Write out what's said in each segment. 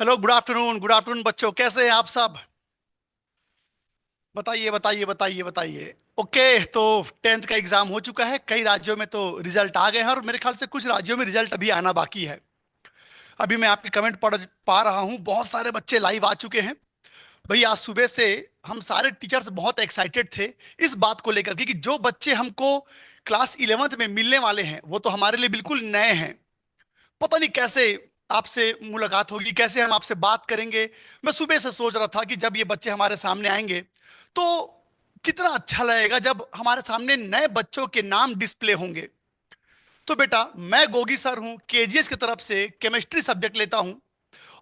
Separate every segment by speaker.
Speaker 1: Hello, good afternoon बच्चों, कैसे हैं आप सब? बताइए बताइए बताइए बताइए। ओके, तो टेंथ का एग्जाम हो चुका है। कई राज्यों में तो रिजल्ट आ गए हैं और मेरे ख्याल से कुछ राज्यों में रिजल्ट अभी आना बाकी है। अभी मैं आपके कमेंट पढ़ पा रहा हूँ, बहुत सारे बच्चे लाइव आ चुके हैं। भैया आज सुबह से हम सारे टीचर्स बहुत एक्साइटेड थे इस बात को लेकर कि जो बच्चे हमको क्लास 11th में मिलने वाले हैं वो तो हमारे लिए बिल्कुल नए हैं। पता नहीं कैसे आपसे मुलाकात होगी, कैसे हम आपसे बात करेंगे। मैं सुबह से सोच रहा था कि जब ये बच्चे हमारे सामने आएंगे तो कितना अच्छा लगेगा जब हमारे सामने नए बच्चों के नाम डिस्प्ले होंगे। तो बेटा, मैं गोगी सर हूं, केजीएस की तरफ से केमिस्ट्री सब्जेक्ट लेता हूं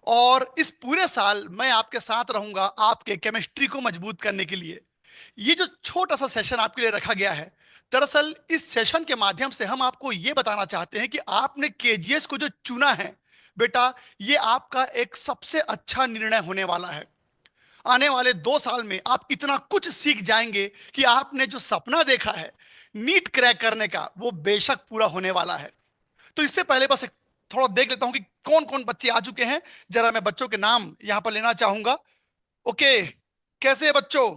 Speaker 1: और इस पूरे साल मैं आपके साथ रहूंगा आपके केमिस्ट्री को मजबूत करने के लिए। ये जो छोटा सा सेशन आपके लिए रखा गया है, दरअसल इस सेशन के माध्यम से हम आपको ये बताना चाहते हैं कि आपने केजीएस को जो चुना है बेटा, ये आपका एक सबसे अच्छा निर्णय होने वाला है। आने वाले 2 साल में आप इतना कुछ सीख जाएंगे कि आपने जो सपना देखा है नीट क्रैक करने का, वो बेशक पूरा होने वाला है। तो इससे पहले बस एक थोड़ा देख लेता हूं कि कौन कौन बच्चे आ चुके हैं। जरा मैं बच्चों के नाम यहां पर लेना चाहूंगा। ओके, कैसे हैं बच्चों?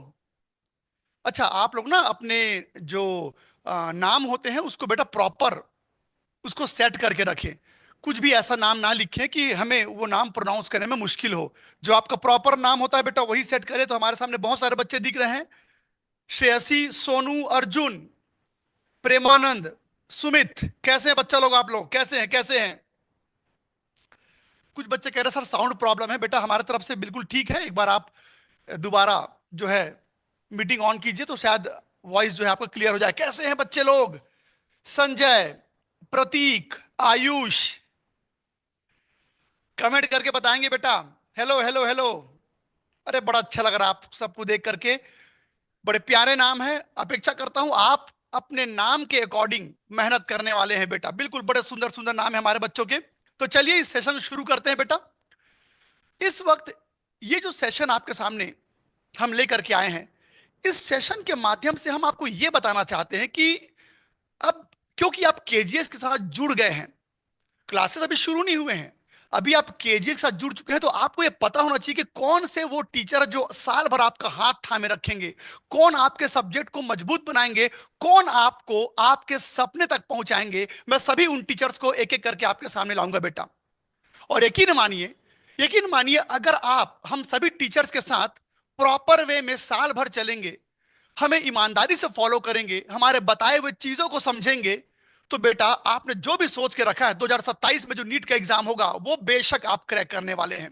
Speaker 1: अच्छा, आप लोग ना अपने जो नाम होते हैं उसको बेटा प्रॉपर उसको सेट करके रखें। कुछ भी ऐसा नाम ना लिखें कि हमें वो नाम प्रोनाउंस करने में मुश्किल हो। जो आपका प्रॉपर नाम होता है बेटा वही सेट करें। तो हमारे सामने बहुत सारे बच्चे दिख रहे हैं। श्रेयसी, सोनू, अर्जुन, प्रेमानंद, सुमित। कैसे हैं बच्चा लोग? आप लोग कैसे हैं? कैसे हैं? कुछ बच्चे कह रहे हैं सर साउंड प्रॉब्लम है। बेटा हमारे तरफ से बिल्कुल ठीक है। एक बार आप दोबारा जो है मीटिंग ऑन कीजिए तो शायद वॉइस जो है आपका क्लियर हो जाए। कैसे हैं बच्चे लोग? संजय, प्रतीक, आयुष, कमेंट करके बताएंगे बेटा। Hello hello hello. अरे बड़ा अच्छा लग रहा है आप सबको देख करके। बड़े प्यारे नाम है। अपेक्षा करता हूं आप अपने नाम के अकॉर्डिंग मेहनत करने वाले हैं बेटा। बिल्कुल बड़े सुंदर सुंदर नाम है हमारे बच्चों के। तो चलिए इस सेशन शुरू करते हैं बेटा। इस वक्त ये जो सेशन आपके सामने हम लेकर के आए हैं, इस सेशन के माध्यम से हम आपको यह बताना चाहते हैं कि अब क्योंकि आप केजीएस के साथ जुड़ गए हैं, क्लासेस अभी शुरू नहीं हुए हैं, अभी आप केजीएस के साथ जुड़ चुके हैं, तो आपको यह पता होना चाहिए कि कौन से वो टीचर जो साल भर आपका हाथ थामे रखेंगे, कौन आपके सब्जेक्ट को मजबूत बनाएंगे, कौन आपको आपके सपने तक पहुंचाएंगे। मैं सभी उन टीचर्स को एक एक करके आपके सामने लाऊंगा बेटा। और यकीन मानिए अगर आप हम सभी टीचर्स के साथ प्रॉपर वे में साल भर चलेंगे, हमें ईमानदारी से फॉलो करेंगे, हमारे बताए हुए चीजों को समझेंगे, तो बेटा आपने जो भी सोच के रखा है 2027 में जो नीट का एग्जाम होगा वो बेशक आप क्रैक करने वाले हैं।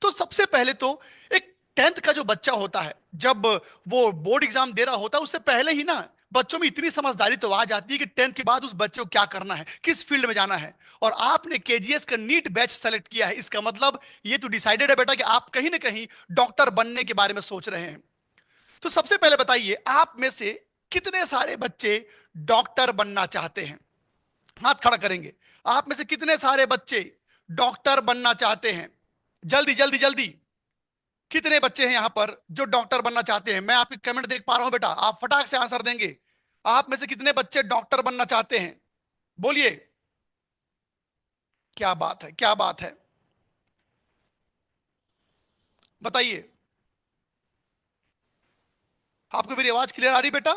Speaker 1: तो सबसे पहले तो एक टेंथ का जो बच्चा होता है, जब वो बोर्ड एग्जाम दे रहा होता है उससे पहले ही ना बच्चों में इतनी समझदारी तो आ जाती है कि टेंथ के बाद उस बच्चे को क्या करना है, किस फील्ड में जाना है। और आपने केजीएस का नीट बैच सेलेक्ट किया है, इसका मतलब ये तो डिसाइडेड है बेटा कि आप कहीं ना कहीं डॉक्टर बनने के बारे में सोच रहे हैं। तो सबसे पहले बताइए, आप में से कितने सारे बच्चे डॉक्टर बनना चाहते हैं? हाथ खड़ा करेंगे। आप में से कितने सारे बच्चे डॉक्टर बनना चाहते हैं? जल्दी जल्दी जल्दी। कितने बच्चे हैं यहां पर जो डॉक्टर बनना चाहते हैं? मैं आपके कमेंट देख पा रहा हूं बेटा, आप फटाक से आंसर देंगे। आप में से कितने बच्चे डॉक्टर बनना चाहते हैं? बोलिए। क्या बात है, क्या बात है, बताइए। आपको मेरी आवाज क्लियर आ रही बेटा?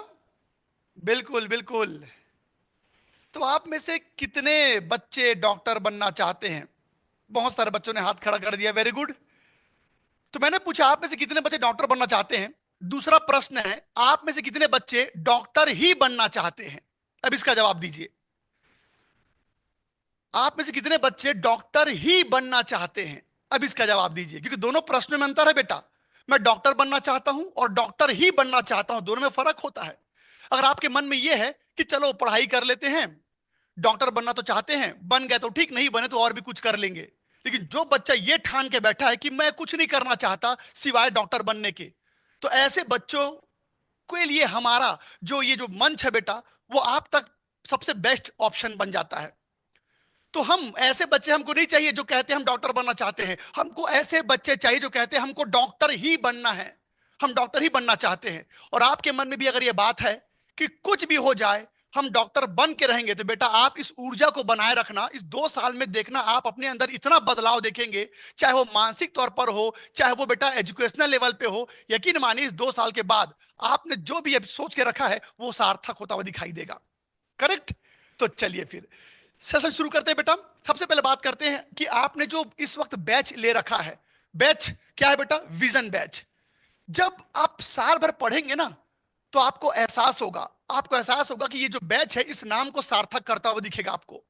Speaker 1: बिल्कुल बिल्कुल। तो आप में से कितने बच्चे डॉक्टर बनना चाहते हैं? बहुत सारे बच्चों ने हाथ खड़ा कर दिया, वेरी गुड। तो मैंने पूछा आप में से कितने बच्चे डॉक्टर बनना चाहते हैं। दूसरा प्रश्न है, आप में से कितने बच्चे डॉक्टर ही बनना चाहते हैं? अब इसका जवाब दीजिए। आप में से कितने बच्चे डॉक्टर ही बनना चाहते हैं? अब इसका जवाब दीजिए, क्योंकि दोनों प्रश्नों में अंतर है बेटा। मैं डॉक्टर बनना चाहता हूं और डॉक्टर ही बनना चाहता हूं, दोनों में फर्क होता है। अगर आपके मन में यह है कि चलो पढ़ाई कर लेते हैं, डॉक्टर बनना तो चाहते हैं, बन गए तो ठीक, नहीं बने तो और भी कुछ कर लेंगे, लेकिन जो बच्चा ये ठान के बैठा है कि मैं कुछ नहीं करना चाहता सिवाय डॉक्टर बनने के, तो ऐसे बच्चों के लिए हमारा जो ये जो मंच है बेटा, वो आप तक सबसे बेस्ट ऑप्शन बन जाता है। तो हम ऐसे बच्चे हमको नहीं चाहिए जो कहते हैं हम डॉक्टर बनना चाहते हैं, हमको ऐसे बच्चे चाहिए जो कहते हैं हमको डॉक्टर ही बनना है, हम डॉक्टर ही बनना चाहते हैं। और आपके मन में भी अगर यह बात है कि कुछ भी हो जाए हम डॉक्टर बन के रहेंगे, तो बेटा आप इस ऊर्जा को बनाए रखना। इस 2 साल में देखना आप अपने अंदर इतना बदलाव देखेंगे, चाहे वो मानसिक तौर पर हो, चाहे वो बेटा एजुकेशनल लेवल पे हो। यकीन मानिए इस 2 साल के बाद आपने जो भी अब सोच के रखा है वो सार्थक होता हुआ दिखाई देगा। करेक्ट? तो चलिए फिर सेशन शुरू करते हैं बेटा। सबसे पहले बात करते हैं कि आपने जो इस वक्त बैच ले रखा है, बैच क्या है बेटा? Vision batch. जब आप साल भर पढ़ेंगे ना, तो आपको एहसास होगा कि ये जो बैच है इस नाम को सार्थक करता हुआ दिखेगा आपको।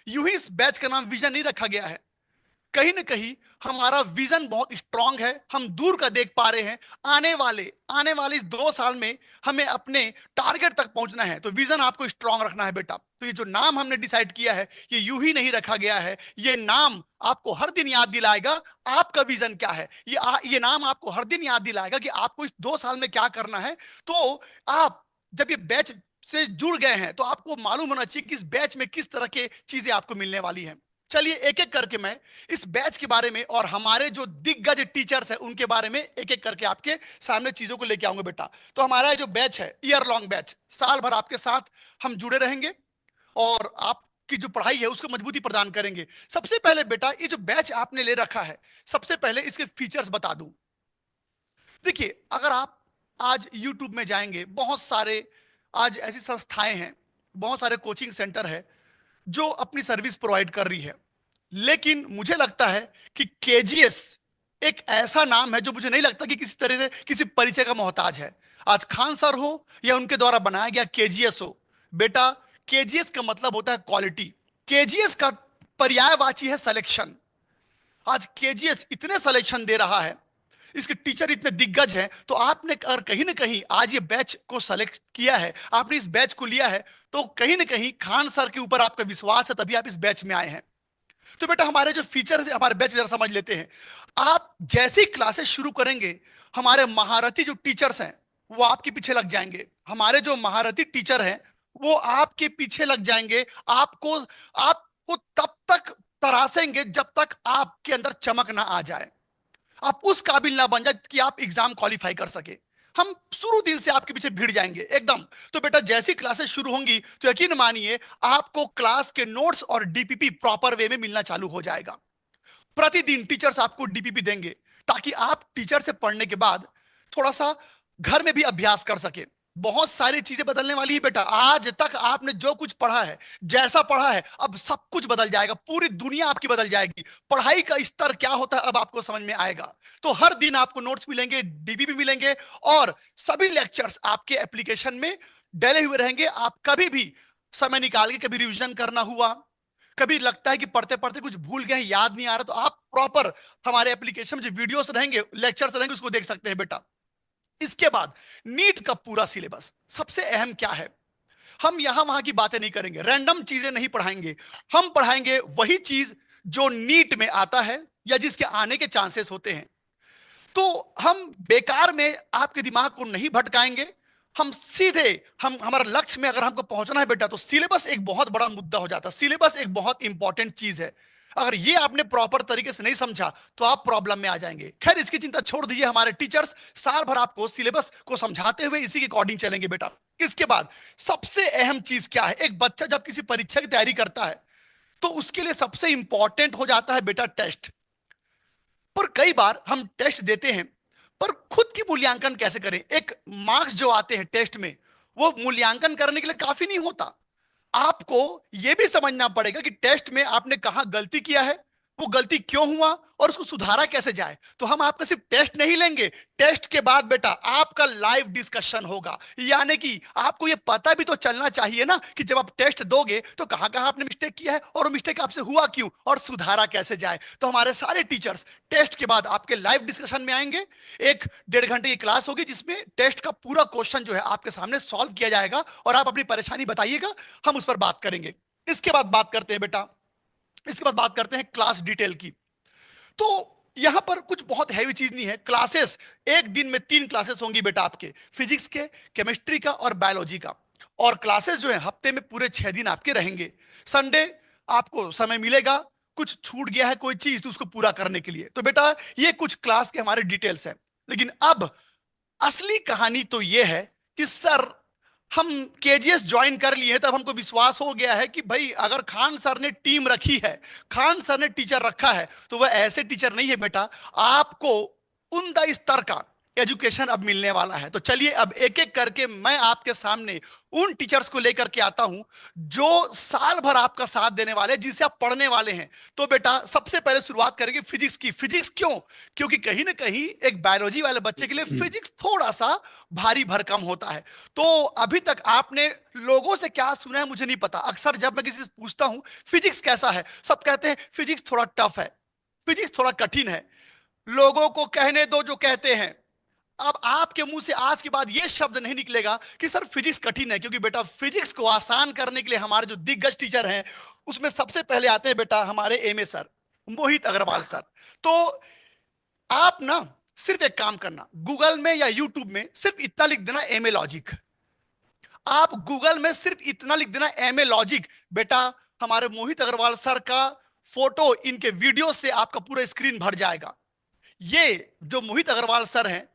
Speaker 1: यूं ही इस बैच का नाम विजन नहीं रखा गया है, कहीं ना कहीं हमारा विजन बहुत स्ट्रांग है, हम दूर का देख पा रहे हैं। आने वाले इस 2 साल में हमें अपने टारगेट तक पहुंचना है, तो विजन आपको स्ट्रांग रखना है बेटा। तो ये जो नाम हमने डिसाइड किया है ये यूं ही नहीं रखा गया है, ये नाम आपको हर दिन याद दिलाएगा आपका विजन क्या है। ये नाम आपको हर दिन याद दिलाएगा कि आपको इस 2 साल में क्या करना है। तो आप जब ये बैच से जुड़ गए हैं तो आपको मालूम होना चाहिए कि इस बैच में किस तरह के चीजें आपको मिलने वाली हैं। चलिए एक एक करके मैं इस बैच के बारे में और हमारे जो दिग्गज टीचर्स हैं उनके बारे में एक एक करके आपके सामने चीजों को लेके आऊंगा बेटा। तो हमारा जो बैच है ईयर लॉन्ग बैच, साल भर आपके साथ हम जुड़े रहेंगे और आपकी जो पढ़ाई है उसको मजबूती प्रदान करेंगे। सबसे पहले बेटा ये जो बैच आपने ले रखा है, सबसे पहले इसके फीचर्स बता दूं। देखिए अगर आप आज YouTube में जाएंगे, बहुत सारे आज ऐसी संस्थाएं हैं, बहुत सारे कोचिंग सेंटर है जो अपनी सर्विस प्रोवाइड कर रही है। लेकिन मुझे लगता है कि केजीएस एक ऐसा नाम है जो मुझे नहीं लगता कि किसी तरह से किसी परिचय का मोहताज है। आज खान सर हो या उनके द्वारा बनाया गया केजीएस हो, बेटा केजीएस का मतलब होता है क्वालिटी। केजीएस का पर्यायवाची है सिलेक्शन। आज केजीएस इतने सिलेक्शन दे रहा है, इसके टीचर इतने दिग्गज हैं, तो आपने अगर कहीं ना कहीं आज ये बैच को सेलेक्ट किया है, आपने इस बैच को लिया है, तो कहीं ना कहीं खान सर के ऊपर आपका विश्वास है, तभी आप इस बैच में आए हैं। तो बेटा हमारे जो फीचर्स है हमारे बैच जरा समझ लेते हैं। आप जैसे ही क्लासेस शुरू करेंगे, हमारे महारथी जो टीचर्स हैं वो आपके पीछे लग जाएंगे। हमारे जो महारथी टीचर हैं वो आपके पीछे लग जाएंगे, आपको आपको तब तक तरासेंगे जब तक आपके अंदर चमक ना आ जाए, आप उस काबिल ना बन जाए कि आप एग्जाम क्वालिफाई कर सके। हम शुरू दिन से आपके पीछे भिड़ जाएंगे एकदम। तो बेटा जैसी क्लासेस शुरू होंगी तो यकीन मानिए आपको क्लास के नोट्स और डीपीपी प्रॉपर वे में मिलना चालू हो जाएगा। प्रतिदिन टीचर्स आपको डीपीपी देंगे ताकि आप टीचर से पढ़ने के बाद थोड़ा सा घर में भी अभ्यास कर सके। बहुत सारी चीजें बदलने वाली है बेटा। आज तक आपने जो कुछ पढ़ा है, जैसा पढ़ा है, अब सब कुछ बदल जाएगा, पूरी दुनिया आपकी बदल जाएगी। पढ़ाई का स्तर क्या होता है अब आपको समझ में आएगा। तो हर दिन आपको नोट्स मिलेंगे, डीबी भी मिलेंगे और सभी लेक्चर्स आपके एप्लीकेशन में डले हुए रहेंगे। आप कभी भी समय निकाल के कभी रिवीजन करना हुआ, कभी लगता है कि पढ़ते पढ़ते कुछ भूल गए, याद नहीं आ रहा, तो आप प्रॉपर हमारे एप्लीकेशन में जो वीडियोस रहेंगे, लेक्चर्स रहेंगे, उसको देख सकते हैं बेटा। इसके बाद नीट का पूरा सिलेबस। सबसे अहम क्या है, हम यहां वहां की बातें नहीं करेंगे, रैंडम चीजें नहीं पढ़ाएंगे। हम पढ़ाएंगे वही चीज जो नीट में आता है या जिसके आने के चांसेस होते हैं। तो हम बेकार में आपके दिमाग को नहीं भटकाएंगे। हम सीधे हमारा लक्ष्य में अगर हमको पहुंचना है बेटा, तो सिलेबस एक बहुत बड़ा मुद्दा हो जाता है। सिलेबस एक बहुत इंपॉर्टेंट चीज है। अगर ये आपने प्रॉपर तरीके से नहीं समझा तो आप प्रॉब्लम में आ जाएंगे। खैर इसकी चिंता छोड़ दीजिए, हमारे टीचर्स साल भर आपको सिलेबस को समझाते हुए इसी के अकॉर्डिंग चलेंगे बेटा। इसके बाद सबसे अहम चीज क्या है, एक बच्चा जब किसी परीक्षा की तैयारी करता है तो उसके लिए सबसे इंपॉर्टेंट हो जाता है बेटा टेस्ट। पर कई बार हम टेस्ट देते हैं पर खुद की मूल्यांकन कैसे करें। एक मार्क्स जो आते हैं टेस्ट में वो मूल्यांकन करने के लिए काफी नहीं होता। आपको यह भी समझना पड़ेगा कि टेस्ट में आपने कहां गलती किया है, वो गलती क्यों हुआ और उसको सुधारा कैसे जाए। तो हम आपका सिर्फ टेस्ट नहीं लेंगे, टेस्ट के बाद बेटा आपका लाइव डिस्कशन होगा। यानी कि आपको ये पता भी तो चलना चाहिए ना कि जब आप टेस्ट दोगे तो कहां कहां आपने मिस्टेक किया है और वो मिस्टेक आपसे हुआ क्यों और सुधारा कैसे जाए। तो हमारे सारे टीचर्स टेस्ट के बाद आपके लाइव डिस्कशन में आएंगे। 1-1.5 घंटे की क्लास होगी जिसमें टेस्ट का पूरा क्वेश्चन जो है आपके सामने सॉल्व किया जाएगा और आप अपनी परेशानी बताइएगा, हम उस पर बात करेंगे। इसके बाद बात करते हैं बेटा, इसके बाद बात करते हैं क्लास डिटेल की। तो यहां पर कुछ बहुत हैवी चीज नहीं है। क्लासेस एक दिन में 3 क्लासेस होंगी बेटा आपके, फिजिक्स के, केमिस्ट्री का और बायोलॉजी का। और क्लासेस जो है हफ्ते में पूरे 6 दिन आपके रहेंगे। संडे आपको समय मिलेगा, कुछ छूट गया है कोई चीज तो उसको पूरा करने के लिए। तो बेटा ये कुछ क्लास के हमारे डिटेल्स हैं। लेकिन अब असली कहानी तो यह है कि सर हम केजीएस ज्वाइन कर लिए तब हमको विश्वास हो गया है कि भाई अगर खान सर ने टीम रखी है, खान सर ने टीचर रखा है, तो वह ऐसे टीचर नहीं है बेटा, आपको उम्दा स्तर का एजुकेशन अब मिलने वाला है। तो चलिए अब एक एक करके मैं आपके सामने उन टीचर्स को लेकर के आता हूं जो साल भर आपका साथ देने वाले हैं, जिनसे आप पढ़ने वाले हैं। तो बेटा सबसे पहले शुरुआत करेंगे फिजिक्स की। फिजिक्स क्यों? क्योंकि कहीं ना कहीं एक बायोलॉजी वाले बच्चे के लिए फिजिक्स थोड़ा सा भारी भरकम होता है। तो अभी तक आपने लोगों से क्या सुना है मुझे नहीं पता, अक्सर जब मैं किसी से पूछता हूं फिजिक्स कैसा है, सब कहते हैं फिजिक्स थोड़ा टफ है, फिजिक्स थोड़ा कठिन है। लोगों को कहने दो जो कहते हैं। अब आपके मुंह से आज के बाद यह शब्द नहीं निकलेगा कि सर फिजिक्स कठिन है, क्योंकि बेटा फिजिक्स को आसान करने के लिए हमारे जो दिग्गज टीचर हैं उसमें सबसे पहले आते हैं बेटा हमारे MA sir, Mohit Agarwal sir. तो आप ना सिर्फ एक काम करना, गूगल में या यूट्यूब में सिर्फ इतना लिख देना एमए लॉजिक। आप गूगल में सिर्फ इतना लिख देना एमए लॉजिक, बेटा हमारे मोहित अग्रवाल सर का फोटो, इनके वीडियो से आपका पूरा स्क्रीन भर जाएगा। ये जो मोहित अग्रवाल सर हैं,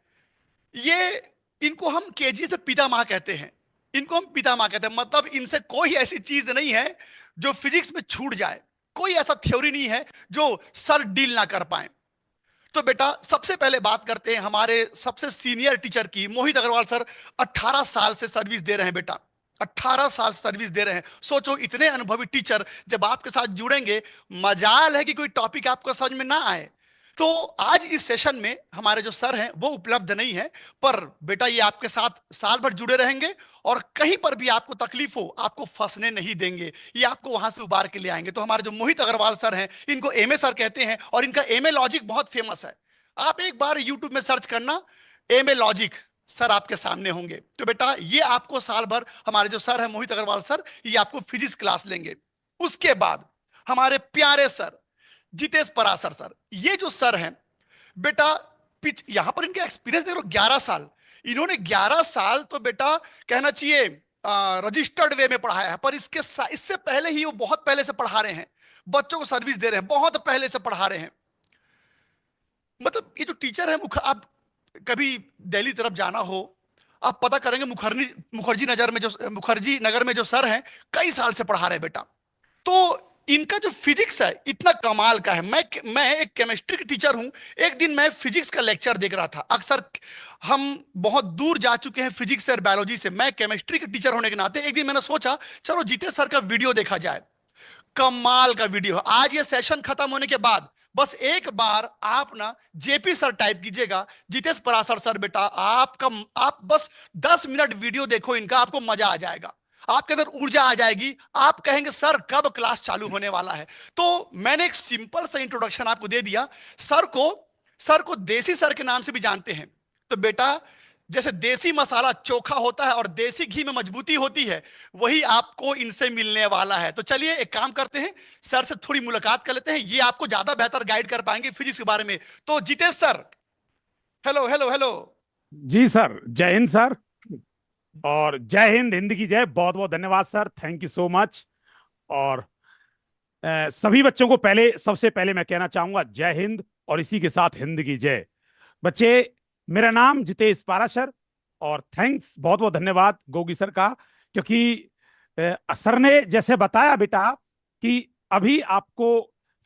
Speaker 1: ये इनको हम केजी से पितामह कहते हैं। इनको हम पितामह कहते हैं, मतलब इनसे कोई ऐसी चीज नहीं है जो फिजिक्स में छूट जाए, कोई ऐसा थ्योरी नहीं है जो सर डील ना कर पाए। तो बेटा सबसे पहले बात करते हैं हमारे सबसे सीनियर टीचर की। मोहित अग्रवाल सर 18 साल से सर्विस दे रहे हैं बेटा, 18 साल सर्विस दे रहे हैं। सोचो इतने अनुभवी टीचर जब आपके साथ जुड़ेंगे, मजाल है कि कोई टॉपिक आपको समझ में ना आए। तो आज इस सेशन में हमारे जो सर हैं वो उपलब्ध नहीं है, पर बेटा ये आपके साथ साल भर जुड़े रहेंगे और कहीं पर भी आपको तकलीफ हो आपको फंसने नहीं देंगे, ये आपको वहां से उबार के ले आएंगे। तो हमारे जो मोहित अग्रवाल सर हैं, इनको एमए सर कहते हैं और इनका एमए लॉजिक बहुत फेमस है। आप एक बार यूट्यूब में सर्च करना एमए लॉजिक, सर आपके सामने होंगे। तो बेटा ये आपको साल भर हमारे जो सर हैं मोहित अग्रवाल सर, ये आपको फिजिक्स क्लास लेंगे। उसके बाद हमारे प्यारे सर जितेश पराशर सर, ये जो सर हैं बेटा, पिच यहां पर इनका एक्सपीरियंस देखो 11 साल। इन्होंने 11 साल तो बेटा कहना चाहिए रजिस्टर्ड वे में पढ़ाया है, पर इससे पहले ही वो बहुत पहले से पढ़ा रहे हैं, बच्चों को सर्विस दे रहे हैं, बहुत पहले से पढ़ा रहे हैं। मतलब ये जो टीचर है, आप कभी दिल्ली तरफ जाना हो, आप पता करेंगे मुखर्जी नगर में जो सर हैं कई साल से पढ़ा रहे हैं बेटा। तो इनका जो फिजिक्स है इतना कमाल का है। मैं एक केमिस्ट्री की टीचर हूं, एक दिन मैं फिजिक्स का लेक्चर देख रहा था। अक्सर हम बहुत दूर जा चुके हैं फिजिक्स और बायोलॉजी से, मैं केमिस्ट्री के टीचर होने के नाते एक दिन मैंने सोचा चलो जीतेश सर का वीडियो देखा जाए। कमाल का वीडियो है। आज ये सेशन खत्म होने के बाद बस एक बार आप ना जेपी सर टाइप कीजिएगा, जितेश पराशर सर, बेटा आप बस 10 मिनट वीडियो देखो इनका, आपको मजा आ जाएगा, आपके अंदर ऊर्जा आ जाएगी, आप कहेंगे सर कब क्लास चालू होने वाला है। तो मैंने एक सिंपल सा इंट्रोडक्शन आपको दे दिया। सर को देसी सर के नाम से भी जानते हैं। तो बेटा जैसे देसी मसाला चोखा होता है और देसी घी में मजबूती होती है, वही आपको इनसे मिलने वाला है। तो चलिए एक काम करते हैं, सर से थोड़ी मुलाकात कर लेते हैं, ये आपको ज्यादा बेहतर गाइड कर पाएंगे फिजिक्स के बारे में। तो Jitesh sir, hello hello hello.
Speaker 2: जी सर, जय हिंद सर। और जय हिंद, हिंद की जय। बहुत बहुत धन्यवाद sir, thank you so much. और सभी बच्चों को सबसे पहले मैं कहना चाहूंगा जय हिंद, और इसी के साथ हिंद की जय। बच्चे, मेरा नाम जितेश पाराशर, और थैंक्स, बहुत बहुत धन्यवाद गोगी सर का, क्योंकि सर ने जैसे बताया बेटा कि अभी आपको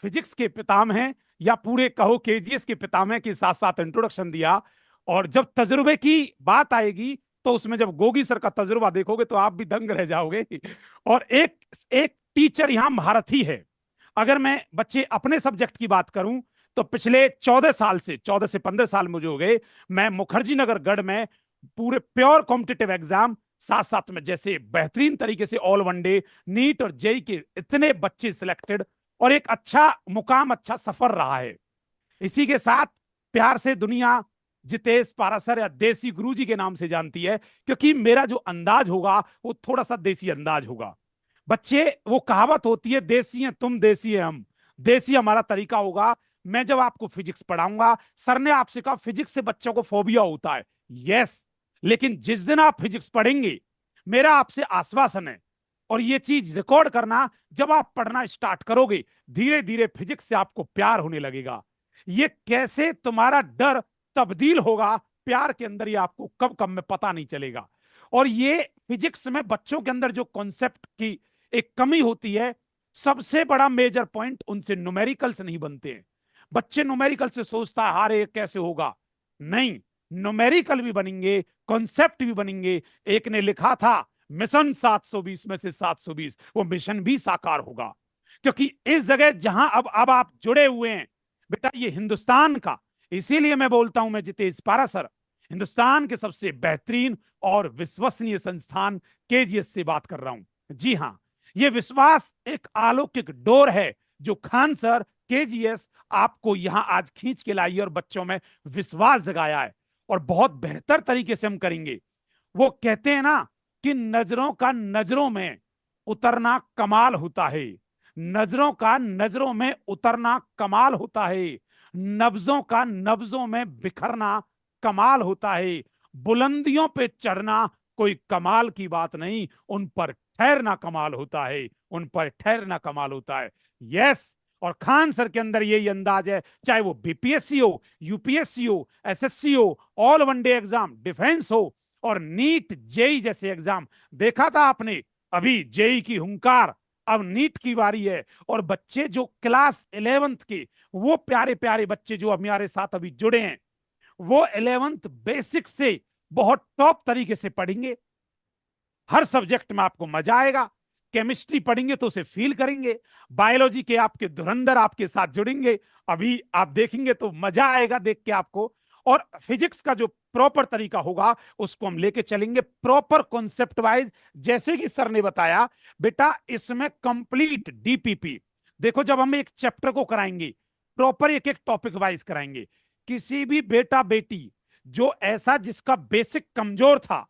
Speaker 2: फिजिक्स के पितामह हैं, या पूरे कहो केजीएस के पितामह के साथ साथ इंट्रोडक्शन दिया। और जब तजुर्बे की बात आएगी तो उसमें जब गोगी सर का तजुर्बा देखोगे तो आप भी दंग रह जाओगे। और एक एक टीचर यहां महारथी है। अगर मैं बच्चे अपने सब्जेक्ट की बात करूं तो पिछले 14 से 15 साल मुझे हो गए, मैं मुखर्जी नगर गढ़ में पूरे प्योर कॉम्पिटिटिव एग्जाम, साथ साथ में जैसे बेहतरीन तरीके से ऑल वनडे, नीट और जेई के इतने बच्चे सिलेक्टेड, और एक अच्छा मुकाम, अच्छा सफर रहा है। इसी के साथ प्यार से दुनिया जितेश पाराशर या देसी गुरुजी के नाम से जानती है, क्योंकि मेरा जो अंदाज होगा वो थोड़ा सा देसी अंदाज होगा। बच्चे, वो कहावत होती है देसी हैं तुम, देसी है हम, देसी हमारा तरीका होगा। मैं जब आपको फिजिक्स पढ़ाऊंगा, सर ने आपसे कहा फिजिक्स से बच्चों को फोबिया होता है, यस, लेकिन जिस दिन आप फिजिक्स पढ़ेंगे, मेरा आपसे आश्वासन है, और ये चीज रिकॉर्ड करना, जब आप पढ़ना स्टार्ट करोगे धीरे धीरे फिजिक्स से आपको प्यार होने लगेगा। ये कैसे तुम्हारा डर तब्दील होगा प्यार के अंदर, ये आपको कब कब में पता नहीं चलेगा। और ये फिजिक्स में बच्चों के अंदर जो कॉन्सेप्ट की एक कमी होती है, सबसे बड़ा मेजर पॉइंट उनसे न्यूमेरिकल्स नहीं बनते हैं। बच्चे न्यूमेरिकल से सोचता है हारे कैसे होगा, नहीं, न्यूमेरिकल भी बनेंगे, कॉन्सेप्ट भी बनेंगे। एक ने लिखा था मिशन 720 में से 720, वो मिशन भी साकार होगा, क्योंकि इस जगह जहां अब आप जुड़े हुए हैं बेटा, ये हिंदुस्तान का, इसीलिए मैं बोलता हूं, मैं जितेश पारासर, हिंदुस्तान के सबसे बेहतरीन और विश्वसनीय संस्थान केजीएस से बात कर रहा हूं। जी हां, ये विश्वास एक अलौकिक डोर है जो खान सर केजीएस आपको यहां आज खींच के लाई और बच्चों में विश्वास जगाया है, और बहुत बेहतर तरीके से हम करेंगे। वो कहते हैं ना कि नजरों का नजरों में उतरना कमाल होता है, नजरों का नजरों में उतरना कमाल होता है, नब्जों का नब्जों में बिखरना कमाल होता है, बुलंदियों पे चढ़ना कोई कमाल की बात नहीं, उन पर ठहरना कमाल होता है, उन पर ठहरना कमाल होता है। यस, और खान सर के अंदर यही अंदाज है, चाहे वो बीपीएससी हो, यूपीएससी हो, एसएससी हो, ऑल वनडे एग्जाम, डिफेंस हो, और नीट जेई जैसे एग्जाम। देखा था आपने, अभी जेई की हुंकार, अब नीट की बारी है। और बच्चे जो क्लास 11th के, वो प्यारे प्यारे बच्चे जो हमारे साथ अभी जुड़े हैं, वो 11th बेसिक से बहुत टॉप तरीके से पढ़ेंगे। हर सब्जेक्ट में आपको मजा आएगा। केमिस्ट्री पढ़ेंगे तो उसे फील करेंगे, बायोलॉजी के आपके धुरंधर आपके साथ जुड़ेंगे, अभी आप देखेंगे तो मजा आएगा देख के आपको। और फिजिक्स का जो प्रॉपर तरीका होगा उसको हम लेके चलेंगे प्रॉपर कॉन्सेप्ट वाइज, जैसे कि सर ने बताया बेटा, इसमें कंप्लीट डीपीपी। देखो, जब हम एक चैप्टर को कराएंगे प्रॉपर, एक एक टॉपिक वाइज कराएंगे, किसी भी बेटा बेटी जो ऐसा जिसका बेसिक कमजोर था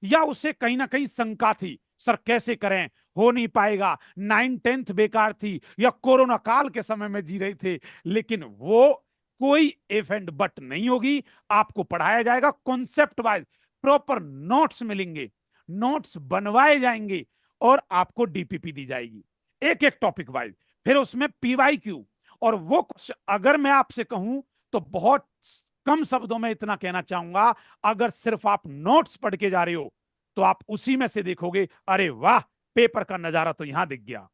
Speaker 2: या उसे कहीं ना कहीं शंका थी, सर कैसे करें, हो नहीं पाएगा, 9th 10th बेकार थी, या कोरोना काल के समय में जी रहे थे, लेकिन वो कोई इफ एंड बट नहीं होगी। आपको पढ़ाया जाएगा कॉन्सेप्ट वाइज, प्रॉपर नोट्स मिलेंगे, नोट्स बनवाए जाएंगे, और आपको डीपीपी दी जाएगी एक एक टॉपिक वाइज। फिर उसमें पीवाईक्यू, और वो अगर मैं आपसे कहूं तो बहुत कम शब्दों में इतना कहना चाहूंगा, अगर सिर्फ आप नोट्स पढ़ के जा रहे हो तो आप उसी में से देखोगे अरे वाह, पेपर का नजारा तो यहां दिख गया,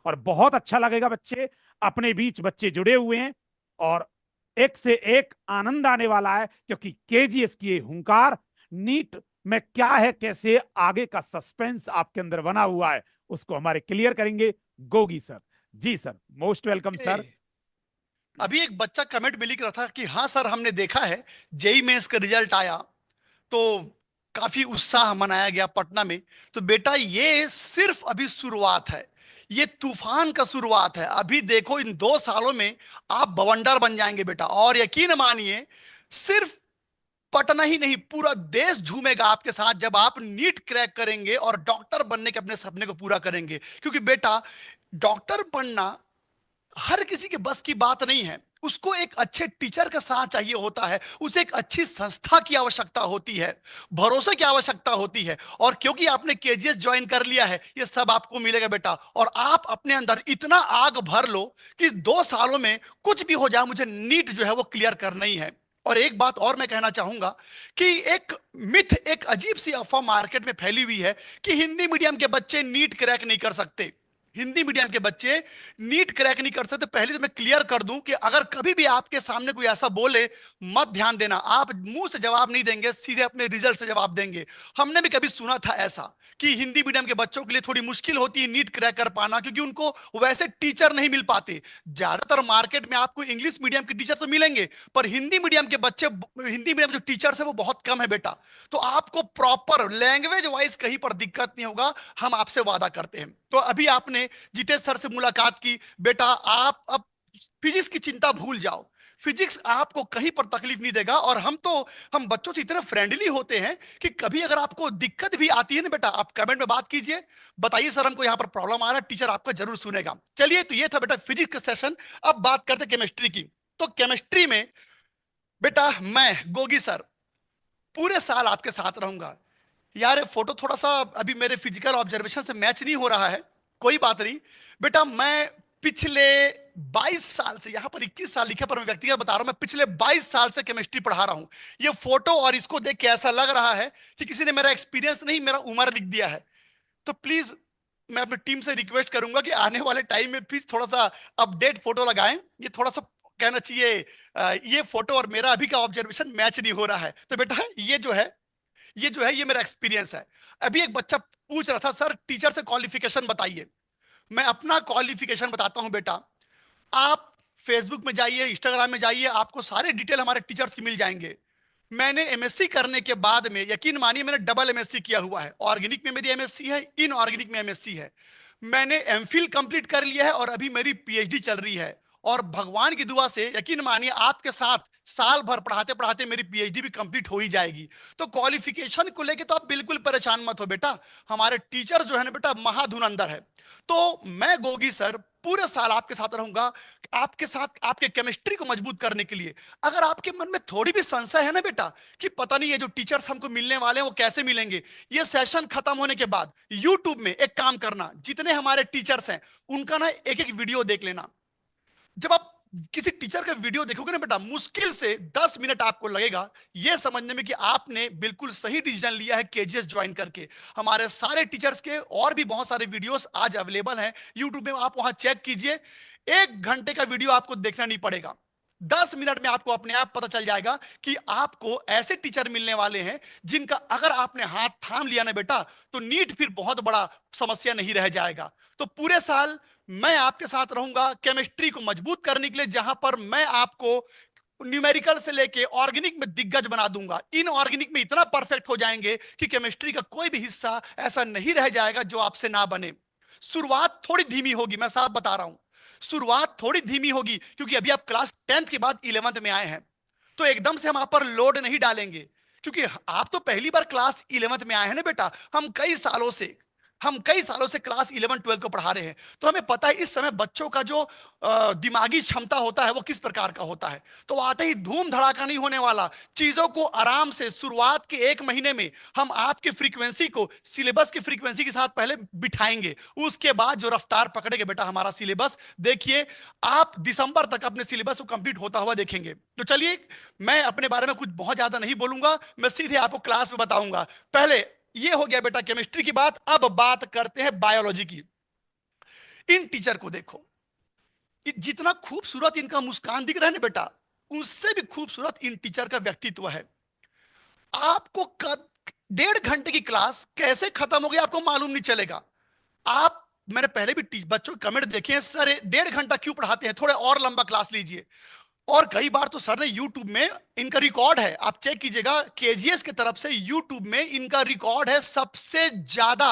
Speaker 2: और बहुत अच्छा लगेगा। बच्चे अपने बीच बच्चे जुड़े हुए हैं, और एक से एक आनंद आने वाला है, क्योंकि केजीएस की ये हुंकार, नीट में क्या है, कैसे आगे का सस्पेंस आपके अंदर बना हुआ है, उसको हमारे क्लियर करेंगे गोगी सर। जी सर, मोस्ट वेलकम सर।
Speaker 1: अभी एक बच्चा कमेंट में लिख रहा था कि हाँ सर, हमने देखा है जेई मेंस का रिजल्ट आया तो काफी उत्साह मनाया गया पटना में। तो बेटा, ये सिर्फ अभी शुरुआत है, ये तूफान का शुरुआत है। अभी देखो, इन 2 सालों में आप बवंडर बन जाएंगे बेटा। और यकीन मानिए, सिर्फ पटना ही नहीं, पूरा देश झूमेगा आपके साथ जब आप नीट क्रैक करेंगे और डॉक्टर बनने के अपने सपने को पूरा करेंगे। क्योंकि बेटा, डॉक्टर बनना हर किसी के बस की बात नहीं है। उसको एक अच्छे टीचर का साथ चाहिए होता है, उसे एक अच्छी संस्था की आवश्यकता होती है, भरोसे की आवश्यकता होती है। और क्योंकि आपने केजीएस ज्वाइन कर लिया है, ये सब आपको मिलेगा बेटा। और आप अपने अंदर इतना आग भर लो कि 2 सालों में कुछ भी हो जाए, मुझे नीट जो है वो क्लियर करना ही है। और एक बात और मैं कहना चाहूंगा कि एक मिथ, एक अजीब सी अफवाह मार्केट में फैली हुई है कि हिंदी मीडियम के बच्चे नीट क्रैक नहीं कर सकते। हिंदी मीडियम के बच्चे नीट क्रैक नहीं कर सकते। पहले तो मैं क्लियर कर दूं कि अगर कभी भी आपके सामने कोई ऐसा बोले, मत ध्यान देना। आप मुंह से जवाब नहीं देंगे, सीधे अपने रिजल्ट से जवाब देंगे। हमने भी कभी सुना था ऐसा कि हिंदी मीडियम के बच्चों के लिए थोड़ी मुश्किल होती है नीट क्रैक कर पाना, क्योंकि उनको वैसे टीचर नहीं मिल पाते। ज्यादातर मार्केट में आपको इंग्लिश मीडियम के टीचर तो मिलेंगे, पर हिंदी मीडियम के बच्चे, हिंदी मीडियम जो टीचर्स है वो बहुत कम है बेटा। तो आपको प्रॉपर लैंग्वेज वाइज कहीं पर दिक्कत नहीं होगा, हम आपसे वादा करते हैं। तो अभी आपने जितेश सर से मुलाकात की बेटा, आप अब फिजिक्स की चिंता भूल जाओ। फिजिक्स आपको कहीं पर तकलीफ नहीं देगा। और हम बच्चों से इतने फ्रेंडली होते हैं कि कभी अगर आपको दिक्कत भी आती है ना बेटा, आप कमेंट में बात कीजिए, बताइए सर हमको यहाँ पर प्रॉब्लम आ रहा है, टीचर आपका जरूर सुनेगा। चलिए, तो ये था बेटा फिजिक्स का सेशन। अब बात करते केमिस्ट्री की। तो केमिस्ट्री में बेटा, मैं गोगी सर पूरे साल आपके साथ रहूंगा। यार, फोटो थोड़ा सा अभी मेरे फिजिकल ऑब्जर्वेशन से मैच नहीं हो रहा है, कोई बात नहीं बेटा। मैं पिछले 22 साल से, यहां पर 21 साल लिखा पर मैं व्यक्तिगत बता रहा हूं, मैं पिछले 22 साल से केमिस्ट्री पढ़ा रहा हूं। ये फोटो और इसको देख के ऐसा लग रहा है कि किसी ने मेरा एक्सपीरियंस नहीं, मेरा उम्र लिख दिया है। तो प्लीज मैं अपनी टीम से रिक्वेस्ट करूंगा कि आने वाले टाइम में प्लीज थोड़ा सा अपडेट फोटो लगाएं। ये थोड़ा सा कहना चाहिए ये फोटो और मेरा अभी का ऑब्जर्वेशन मैच नहीं हो रहा है। तो बेटा ये मेरा एक्सपीरियंस है। अभी एक बच्चा पूछ रहा था, सर टीचर से क्वालिफिकेशन बताइए। मैं अपना क्वालिफिकेशन बताता हूं बेटा। आप फेसबुक में जाइए, इंस्टाग्राम में जाइए, आपको सारे डिटेल हमारे टीचर्स की मिल जाएंगे। मैंने एमएससी करने के बाद में, यकीन मानिए, मैंने डबल एमएससी किया हुआ है। ऑर्गेनिक में मेरी एमएससी है, इनऑर्गेनिक में एमएससी है। मैंने एमफिल कंप्लीट कर लिया है और अभी मेरी पीएचडी चल रही है। और भगवान की दुआ से यकीन मानिए आपके साथ साल भर पढ़ाते पढ़ाते मेरी पीएचडी भी कंप्लीट हो ही जाएगी। तो क्वालिफिकेशन को लेके तो आप बिल्कुल परेशान मत हो बेटा। हमारे टीचर जो है ना बेटा, महाधुरंधर है। तो मैं गोगी सर पूरे साल आपके साथ रहूंगा, आपके साथ आपके केमिस्ट्री को मजबूत करने के लिए। अगर आपके मन में थोड़ी भी संशय है ना बेटा कि पता नहीं ये जो टीचर्स हमको मिलने वाले हैं वो कैसे मिलेंगे, ये सेशन खत्म होने के बाद यूट्यूब में एक काम करना, जितने हमारे टीचर्स हैं उनका ना एक एक वीडियो देख लेना। जब आप किसी टीचर का वीडियो देखोगे ना बेटा, मुश्किल से 10 मिनट आपको लगेगा यह समझने में कि आपने बिल्कुल सही डिसीजन लिया है केजीएस ज्वाइन करके। हमारे सारे टीचर्स के और भी बहुत सारे वीडियोस आज अवेलेबल हैं यूट्यूब में, आप वहां चेक कीजिए। 1 घंटे का वीडियो आपको देखना नहीं पड़ेगा, 10 मिनट में आपको अपने आप पता चल जाएगा कि आपको ऐसे टीचर मिलने वाले हैं जिनका अगर आपने हाथ थाम लिया ना बेटा, तो नीट फिर बहुत बड़ा समस्या नहीं रह जाएगा। तो पूरे साल मैं आपके साथ रहूंगा केमिस्ट्री को मजबूत करने के लिए, जहां पर मैं आपको न्यूमेरिकल से लेके ऑर्गेनिक में दिग्गज बना दूंगा। इन ऑर्गेनिक में इतना परफेक्ट हो जाएंगे कि केमिस्ट्री का कोई भी हिस्सा ऐसा नहीं रह जाएगा जो आपसे ना बने। शुरुआत थोड़ी धीमी होगी, मैं साफ बता रहा हूं, शुरुआत थोड़ी धीमी होगी, क्योंकि अभी आप क्लास 10th के बाद 11th में आए हैं। तो एकदम से हम आप पर लोड नहीं डालेंगे, क्योंकि आप तो पहली बार क्लास 11th में आए हैं ना बेटा। हम कई सालों से क्लास 11 12 को पढ़ा रहे हैं, तो हमें पता है इस समय बच्चों का जो दिमागी क्षमता होता है वो किस प्रकार का होता है। तो आते ही धूम धड़ाका नहीं होने वाला, चीजों को आराम से शुरुआत के 1 महीने में हम आपके फ्रीक्वेंसी को सिलेबस की फ्रीक्वेंसी के साथ पहले बिठाएंगे। उसके बाद जो रफ्तार पकड़ेगा बेटा हमारा सिलेबस, देखिए आप दिसंबर तक अपने सिलेबस को कंप्लीट होता हुआ देखेंगे। तो चलिए, मैं अपने बारे में कुछ बहुत ज्यादा नहीं बोलूंगा, मैं सीधे आपको क्लास में बताऊंगा। पहले ये हो गया बेटा केमिस्ट्री की बात, अब बात करते हैं बायोलॉजी की। इन टीचर को देखो, जितना खूबसूरत इनका मुस्कान दिख रहा है ना बेटा, उससे भी खूबसूरत इन टीचर का व्यक्तित्व है। आपको कब 1.5 घंटे की क्लास कैसे खत्म हो गई आपको मालूम नहीं चलेगा। आप, मैंने पहले भी बच्चों के कमेंट देखे हैं, सर 1.5 घंटा क्यों पढ़ाते हैं, थोड़ा और लंबा क्लास लीजिए। और कई बार तो सर ने यूट्यूब में, इनका रिकॉर्ड है, आप चेक कीजिएगा, केजीएस की तरफ से यूट्यूब में इनका रिकॉर्ड है सबसे ज्यादा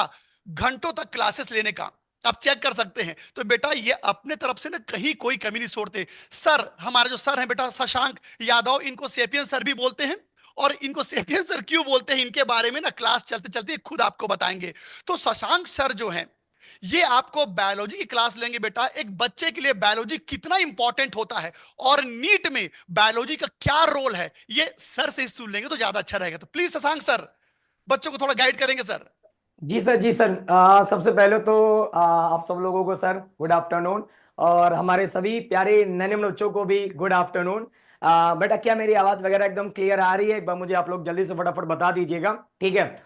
Speaker 1: घंटों तक क्लासेस लेने का, आप चेक कर सकते हैं। तो बेटा ये अपने तरफ से ना कहीं कोई कमी नहीं छोड़ते। सर, हमारे जो सर हैं बेटा शशांक यादव, इनको सेपियन सर भी बोलते हैं। और इनको सेपियन सर क्यों बोलते हैं, इनके बारे में ना क्लास चलते चलते खुद आपको बताएंगे। तो शशांक सर जो हैं, ये आपको बायोलॉजी की क्लास लेंगे बेटा, एक बच्चे के लिए बायोलॉजी कितना इंपॉर्टेंट होता है और नीट में बायोलॉजी का क्या रोल है, ये सर से सुन लेंगे तो ज्यादा अच्छा रहेगा। तो प्लीज शशांक सर बच्चों को थोड़ा गाइड करेंगे सर।
Speaker 3: जी सर, जी सर। सबसे पहले तो आप सब लोगों को सर गुड आफ्टरनून, और हमारे सभी प्यारे नन्हे बच्चों को भी गुड आफ्टरनून। बेटा क्या मेरी आवाज वगैरह एकदम क्लियर आ रही है? एक बार मुझे आप लोग जल्दी से फटाफट बता दीजिएगा, ठीक है।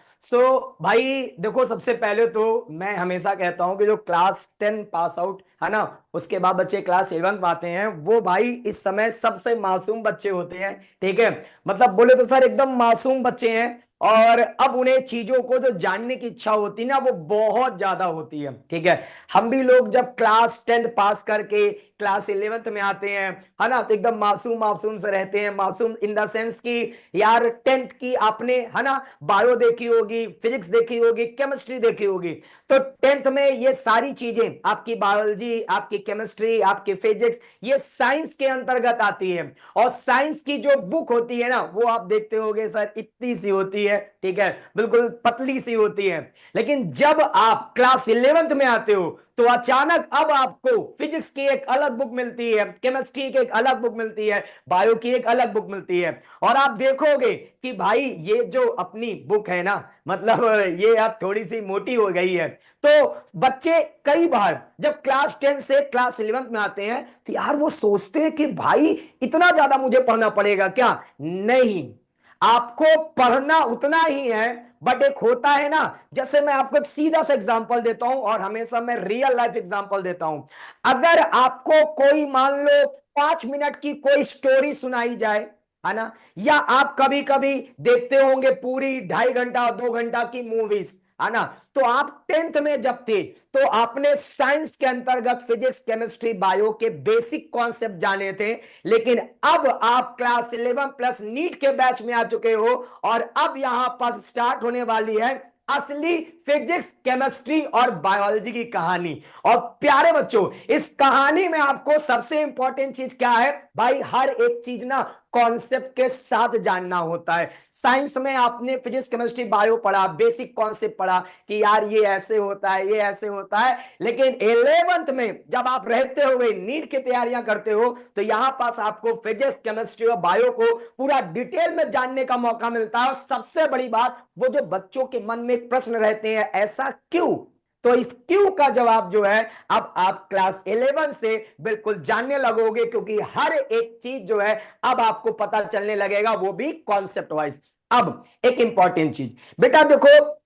Speaker 3: भाई देखो, सबसे पहले तो मैं हमेशा कहता हूं कि जो क्लास 10 पास आउट है ना, उसके बाद बच्चे क्लास 11 में आते हैं, वो भाई इस समय सबसे मासूम बच्चे होते हैं, ठीक है। मतलब बोले तो सर एकदम मासूम बच्चे हैं, और अब उन्हें चीजों को जो जानने की इच्छा होती है ना, वो बहुत ज्यादा होती है, ठीक है। हम भी लोग जब क्लास 10th पास करके क्लास 11th में आते हैं, है ना, तो एकदम मासूम मासूम से रहते हैं। मासूम इन द सेंस कि यार 10th की आपने, है ना, बायो देखी होगी, फिजिक्स देखी होगी, केमिस्ट्री देखी होगी। तो 10th में ये सारी चीजें, आपकी बायोलॉजी, आपकी केमिस्ट्री, आपकी फिजिक्स, ये साइंस के अंतर्गत आती है। और साइंस की जो बुक होती है ना, वो आप देखते होगे सर इतनी सी होती है, है, ठीक है, बिल्कुल पतली सी होती है। लेकिन जब आप क्लास 11th में आते हो तो अचानक अब आपको फिजिक्स की एक अलग बुक मिलती है, केमिस्ट्री की एक अलग बुक मिलती है, बायो की एक अलग बुक मिलती है, और आप देखोगे कि भाई ये जो अपनी बुक है ना, मतलब ये अब थोड़ी सी मोटी हो गई है। तो बच्चे कई बार जब क्लास 10 से क्लास 11th में आते हैं तो यार वो सोचते हैं कि भाई इतना ज्यादा मुझे पढ़ना पड़ेगा क्या? नहीं, आपको पढ़ना उतना ही है, बट एक होता है ना, जैसे मैं आपको एक सीधा सा एग्जांपल देता हूं और हमेशा मैं रियल लाइफ एग्जांपल देता हूं। अगर आपको कोई मान लो 5 मिनट की कोई स्टोरी सुनाई जाए, है ना, या आप कभी कभी देखते होंगे पूरी 2.5 घंटा 2 घंटा की मूवीज, है ना, तो आप 10th में जब थे तो आपने साइंस के अंतर्गत फिजिक्स केमिस्ट्री बायो के बेसिक कॉन्सेप्ट जाने थे। लेकिन अब आप क्लास 11 प्लस नीट के बैच में आ चुके हो और अब यहां पर स्टार्ट होने वाली है असली फिजिक्स केमिस्ट्री और बायोलॉजी की कहानी। और प्यारे बच्चों, इस कहानी में आपको सबसे इंपॉर्टेंट चीज क्या है भाई? हर एक चीज ना कॉन्सेप्ट के साथ जानना होता है। साइंस में आपने फिजिक्स केमिस्ट्री बायो पढ़ा, बेसिक कॉन्सेप्ट पढ़ा कि यार ये ऐसे होता है, ये ऐसे होता है। लेकिन 11th में जब आप रहते हो, नीट की तैयारियां करते हो, तो यहां पास आपको फिजिक्स केमिस्ट्री और बायो को पूरा डिटेल में जानने का मौका मिलता है। और सबसे बड़ी बात, वो जो बच्चों के मन में एक प्रश्न रहते हैं, ऐसा क्यों? तो इस क्यों का जवाब जो है अब आप क्लास 11 से बिल्कुल जानने लगोगे, क्योंकि हर एक चीज जो है अब आपको पता चलने लगेगा, वो भी कॉन्सेप्ट वाइज। अब एक इंपॉर्टेंट चीज बेटा देखो,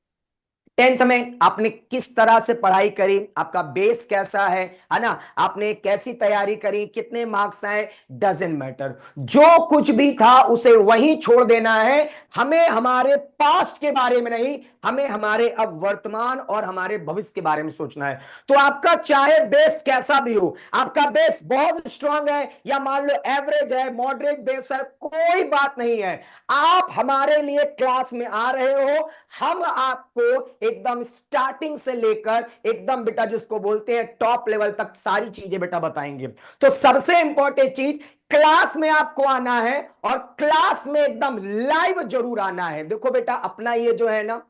Speaker 3: 10th में आपने किस तरह से पढ़ाई करी, आपका बेस कैसा है ना, आपने कैसी तैयारी करी, कितने मार्क्स आए, डजेंट मैटर। जो कुछ भी था उसे वहीं छोड़ देना है। हमें हमारे पास्ट के बारे में नहीं, हमें हमारे अब वर्तमान और हमारे भविष्य के बारे में सोचना है। तो आपका चाहे बेस कैसा भी हो, आपका बेस बहुत स्ट्रांग है या मान लो एवरेज है, मॉडरेट बेस है, कोई बात नहीं है। आप हमारे लिए क्लास में आ रहे हो, हम आपको एकदम स्टार्टिंग से लेकर एकदम बेटा जिसको बोलते हैं टॉप लेवल तक सारी चीजें बेटा बताएंगे। तो सबसे इंपॉर्टेंट चीज, क्लास में आपको आना है और क्लास में एकदम लाइव जरूर आना है। देखो बेटा, अपना ये जो है ना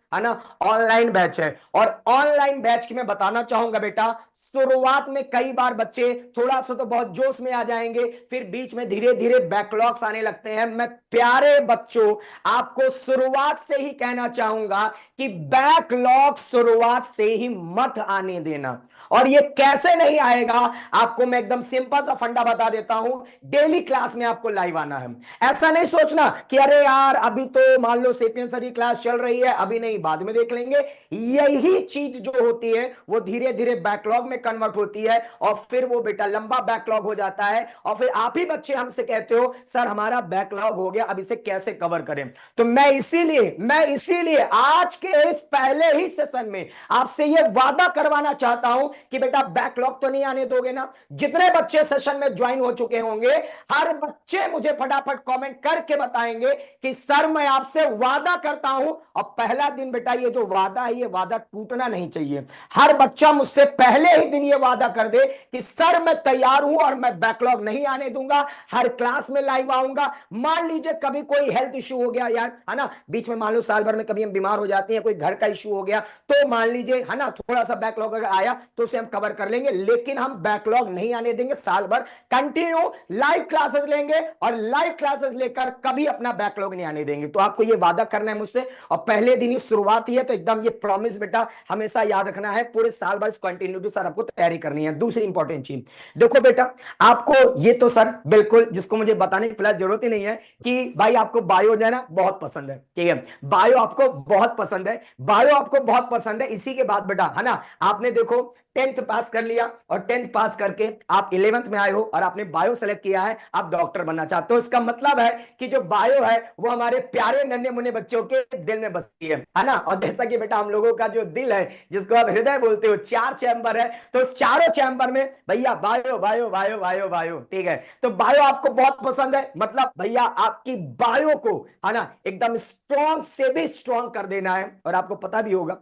Speaker 3: ऑनलाइन बैच है, और ऑनलाइन बैच की मैं बताना चाहूंगा बेटा, शुरुआत में कई बार बच्चे थोड़ा सा तो बहुत जोश में आ जाएंगे, फिर बीच में धीरे धीरे बैकलॉग्स आने लगते हैं। मैं प्यारे बच्चों आपको शुरुआत से ही कहना चाहूंगा कि बैकलॉग शुरुआत से ही मत आने देना। और ये कैसे नहीं आएगा, आपको मैं एकदम सिंपल सा फंडा बता देता हूं। डेली क्लास में आपको लाइव आना है। ऐसा नहीं सोचना कि अरे यार अभी तो मान लो सेपियंस की क्लास चल रही है, अभी नहीं बाद में देख लेंगे। यही चीज जो होती है वो धीरे धीरे बैकलॉग में कन्वर्ट होती है, और फिर वो बेटा लंबा बैकलॉग हो जाता है, और फिर आप ही बच्चे हमसे कहते हो सर हमारा बैकलॉग हो गया, अब इसे कैसे कवर करें। तो मैं इसीलिए आज के इस पहले ही सेशन में आपसे यह वादा करवाना चाहता हूं कि बेटा बैकलॉग तो नहीं आने दोगे ना। जितने बच्चे सेशन में ज्वाइन हो चुके होंगे, हर बच्चे मुझे फटाफट कमेंट करके बताएंगे कि सर मैं आपसे वादा करता हूं, और पहला दिन बेटा ये जो वादा है ये वादा टूटना नहीं चाहिए। हर बच्चा मुझसे पहले ही दिन ये वादा कर दे कि सर मैं तैयार हूं और मैं बैकलॉग नहीं आने दूंगा, हर क्लास में लाइव आऊंगा। मान लीजिए कभी कोई हेल्थ इश्यू हो गया यार, है ना, बीच में मान लो साल भर में कभी हम बीमार हो जाते हैं, कोई घर का इश्यू हो गया, तो मान लीजिए है ना थोड़ा सा बैकलॉग अगर आया तो उसे हम कवर कर लेंगे, लेकिन हम बैकलॉग नहीं आने देंगे। साल भर कंटिन्यू लाइव क्लासेस लेंगे और लाइव क्लासेस लेकर कभी अपना बैकलॉग नहीं आने देंगे। तो आपको ये वादा करना है मुझसे, और पहले दिन ही शुरुआत ही है तो एकदम ये प्रॉमिस बेटा हमेशा याद रखना है। पूरे साल भर कंटिन्यूटी सर आपको तैयारी करनी है। दूसरी इंपॉर्टेंट चीज देखो बेटा, आपको ये तो सर बिल्कुल जिसको मुझे बताने की फिलहाल जरूरत ही नहीं है कि भाई आपको बायो जो है ना बहुत पसंद है, ठीक है, बायो आपको बहुत पसंद है, बायो आपको बहुत पसंद है। इसी के बाद बेटा है ना आपने देखो 10th पास कर लिया, और 10th पास करके आप 11th में आए हो और आपने बायो सेलेक्ट किया है, आप डॉक्टर बनना चाहते हो। इसका मतलब है कि जो बायो है वो हमारे प्यारे नन्हे मुन्ने बच्चों के दिल में बसती है ना। और जैसा कि बेटा हम लोगों का जो दिल है जिसको आप हृदय बोलते हो, 4 चैम्बर है, तो उस चारों चैम्बर में भैया bio bio bio bio bio, ठीक है। तो बायो आपको बहुत पसंद है, मतलब भैया आपकी बायो को है ना एकदम स्ट्रॉन्ग से भी स्ट्रॉन्ग कर देना है। और आपको पता भी होगा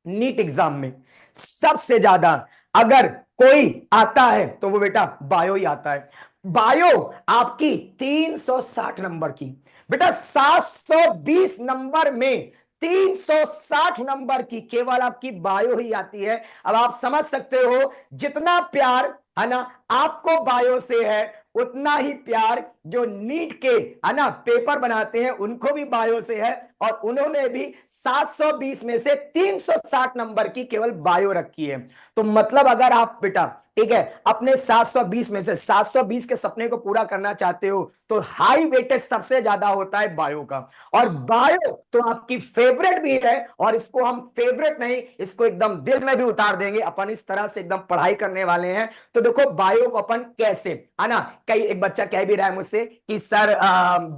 Speaker 3: नीट एग्जाम में सबसे ज्यादा अगर कोई आता है तो वो बेटा बायो ही आता है। बायो आपकी 360 नंबर की। बेटा 720 नंबर में 360 नंबर की केवल आपकी बायो ही आती है। अब आप समझ सकते हो जितना प्यार है ना आपको बायो से है, उतना ही प्यार जो नीट के है ना पेपर बनाते हैं उनको भी बायो से है, और उन्होंने भी 720 में से 360 नंबर की केवल बायो रखी है। तो मतलब अगर आप बेटा ठीक है अपने 720 में से 720 के सपने को पूरा करना चाहते हो तो हाई वेटेज सबसे ज्यादा होता है बायो का। और बायो तो आपकी फेवरेट भी है, और इसको हम फेवरेट नहीं, इसको एकदम दिल में भी उतार देंगे। अपन इस तरह से एकदम पढ़ाई करने वाले हैं। तो देखो बायो को अपन कैसे है ना, कई एक बच्चा कह भी रहा है मुझसे कि सर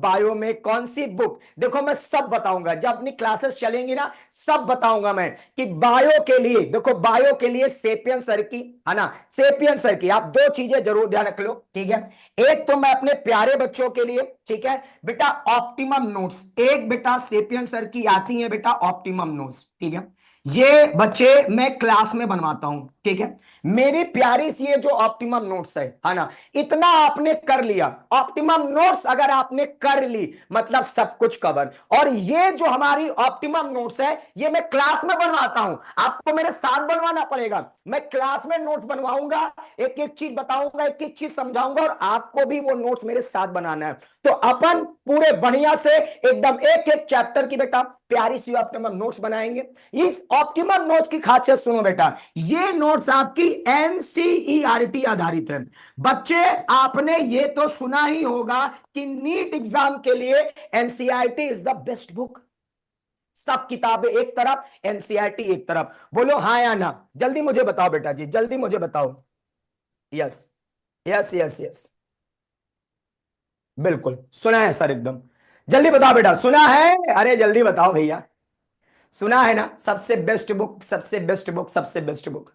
Speaker 3: बायो में कौन सी बुक, देखो मैं सब बताऊंगा जब अपनी क्लासेस चलेंगी ना, सब बताऊंगा मैं कि बायो के लिए, देखो बायो के लिए सेपियन सर की है ना, सेपियन सर की आप दो चीजें जरूर ध्यान रख लो, ठीक है। एक तो मैं अपने प्यारे बच्चों के लिए, ठीक है बेटा, ऑप्टिमम नोट्स, एक बेटा सेपियन सर की आती है बेटा ऑप्टिमम नोट्स, ठीक है। ये बच्चे मैं क्लास में बनवाता हूं, ठीक है। मेरी प्यारी सी ये जो ऑप्टिमम नोट्स है ना, इतना आपने कर लिया, ऑप्टिमम नोट्स अगर आपने कर ली मतलब सब कुछ कवर। और ये जो हमारी ऑप्टिमम नोट्स है ये मैं क्लास में बनवाता हूं, आपको मेरे साथ बनवाना पड़ेगा। मैं क्लास में नोट्स बनवाऊंगा, एक एक चीज बताऊंगा, एक एक चीज समझाऊंगा, और आपको भी वो नोट्स मेरे साथ बनाना है। तो अपन पूरे बढ़िया से एकदम एक एक चैप्टर की बेटा प्यारी सी ऑप्टिमम नोट्स बनाएंगे। इस ऑप्टिमम नोट्स की खासियत सुनो बेटा, ये नोट्स आपकी एनसीईआरटी आधारित है। बच्चे आपने ये तो सुना ही होगा कि नीट एग्जाम के लिए NCERT is the best book. सब किताबें एक तरफ, एनसीईआरटी एक तरफ, बोलो हाँ या ना, जल्दी मुझे बताओ बेटा जी, जल्दी मुझे बताओ। यस यस यस यस, बिल्कुल सुना है सर, एकदम जल्दी बताओ बेटा, सुना है, अरे जल्दी बताओ भैया, सुना है ना, सबसे बेस्ट बुक, सबसे बेस्ट बुक, सबसे बेस्ट बुक,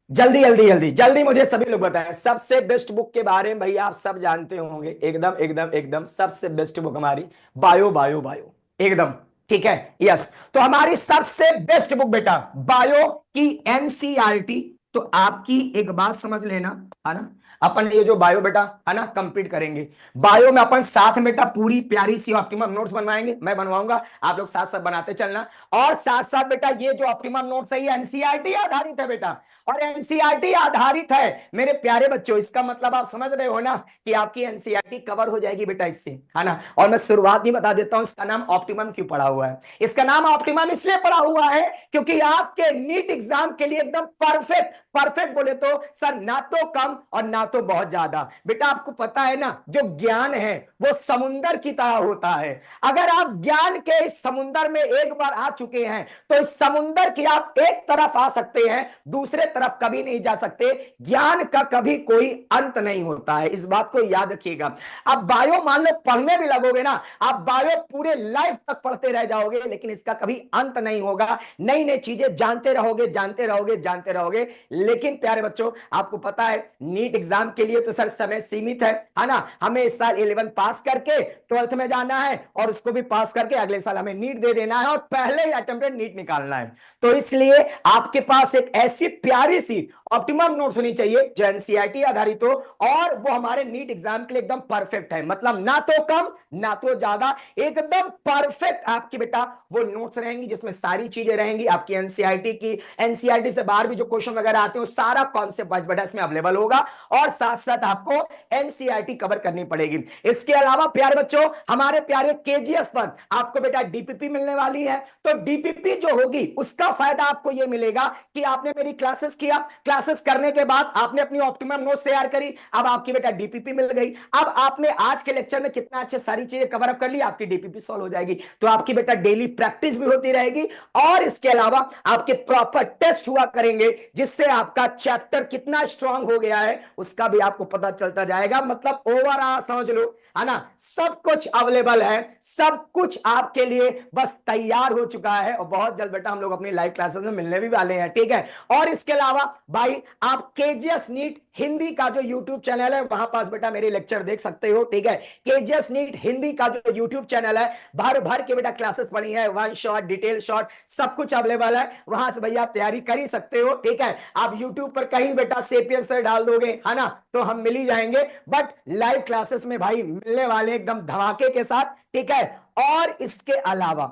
Speaker 3: जल्दी जल्दी जल्दी जल्दी मुझे सभी लोग बताएं सबसे बेस्ट बुक के बारे में। भैया आप सब जानते होंगे, एकदम एकदम एकदम सबसे बेस्ट बुक हमारी बायो बायो बायो, एकदम ठीक है। यस, तो हमारी सबसे बेस्ट बुक बेटा बायो की एनसीईआरटी। तो आपकी एक बात समझ लेना है ना, अपन ये जो बायो बेटा है ना कंप्लीट करेंगे, बायो में अपन साथ में बेटा पूरी प्यारी सी ऑप्टिमम नोट्स बनवाएंगे, मैं बनवाऊंगा, आप लोग साथ साथ बनाते चलना। और साथ साथ बेटा ये जो ऑप्टिमम नोट्स है ये एनसीईआरटी आधारित है बेटा, और एनसीईआरटी आधारित है मेरे प्यारे बच्चों, इसका मतलब आप समझ रहे हो ना कि आपकी एनसीईआरटी कवर हो जाएगी बेटा इससे, है ना। और मैं शुरुआत ही बता देता हूं इसका नाम ऑप्टिमम क्यों पड़ा हुआ है। इसका नाम ऑप्टिमम इसलिए पड़ा हुआ है क्योंकि आपके नीट एग्जाम के लिए एकदम परफेक्ट, परफेक्ट बोले तो सर ना तो कम और ना तो बहुत ज्यादा। बेटा आपको पता है ना जो ज्ञान है वो समुंदर की तरह होता है, अगर आप ज्ञान के इस समुंदर में एक बार आ चुके हैं तो इस समुंदर की आप एक तरफ आ सकते हैं, दूसरे तरफ कभी नहीं जा सकते। ज्ञान का कभी कोई अंत नहीं होता है, इस बात को याद रखिएगा। अब बायो मान लो पढ़ने भी लगोगे ना, आप बायो पूरे लाइफ तक पढ़ते रह जाओगे, लेकिन इसका कभी अंत नहीं होगा, नई नई चीजें जानते रहोगे जानते रहोगे जानते रहोगे। लेकिन प्यारे बच्चों आपको पता है नीट एग्जाम के लिए तो सर समय सीमित है ना, हमें इस साल 11 पास करके 12th में जाना है, और उसको भी पास करके अगले साल हमें नीट दे देना है, और पहले ही अटेम्प्टेड नीट निकालना है। तो इसलिए आपके पास एक ऐसी प्यारी सी ऑप्टिमम नोट्स होनी चाहिए जो एनसीईआरटी आधारित हो, और वो हमारे नीट एग्जाम के लिए एकदम परफेक्ट है, मतलब ना तो कम ना तो ज्यादा, एकदम परफेक्ट आपकी बेटा वो नोट्स रहेंगी जिसमें सारी चीजें रहेंगी आपकी एनसीईआरटी की। एनसीईआरटी से बाहर भी जो क्वेश्चन वगैरह आते हैं वो सारा कॉन्सेप्ट वाइज बेटा इसमें अवेलेबल होगा, और साथ साथ आपको एनसीईआरटी कवर करनी पड़ेगी। इसके अलावा प्यारे बच्चों हमारे प्यारे केजीएस पर आपको बेटा डीपीपी मिलने वाली है, तो डीपीपी जो होगी उसका फायदा आपको यह मिलेगा कि आपने मेरी क्लासेस किया, क्लासेस करने के बाद आपने अपनी ऑप्टिमम नोट्स तैयार करी, अब आपकी बेटा डीपीपी मिल गई, अब आपने आज के लेक्चर में कितना अच्छे सारी चीजें कवर अप कर ली, आपकी डीपीपी सॉल्व हो जाएगी। तो आपकी बेटा डेली प्रैक्टिस भी होती रहेगी, और इसके अलावा आपके प्रॉपर टेस्ट हुआ करेंगे जिससे आपका चैप्टर कितना स्ट्रांग हो गया है उसका भी आपको पता चलता जाएगा। मतलब ओवरऑल समझ लो है ना, सब कुछ अवेलेबल है, सब कुछ आपके लिए बस तैयार हो चुका है, और बहुत जल्द बेटा हम लोग अपनी लाइव क्लासेस में मिलने भी वाले हैं, ठीक है। और इसके अलावा भाई आप केजीएस नीट हिंदी का जो यूट्यूब चैनल है वहां पास बेटा मेरे लेक्चर देख सकते हो, ठीक है। केजीएस नीट हिंदी का जो यूट्यूब चैनल है, भर भर के बेटा क्लासेस पढ़ी है, वन शॉट, डिटेल शॉट, सब कुछ अवेलेबल है, वहां से भैया आप तैयारी कर ही सकते हो, ठीक है। आप यूट्यूब पर कहीं बेटा सेपियंस सर डाल दोगे, है ना, तो हम मिल ही जाएंगे, बट लाइव क्लासेस में भाई मिलने वाले एकदम धमाके के साथ, ठीक है। और इसके अलावा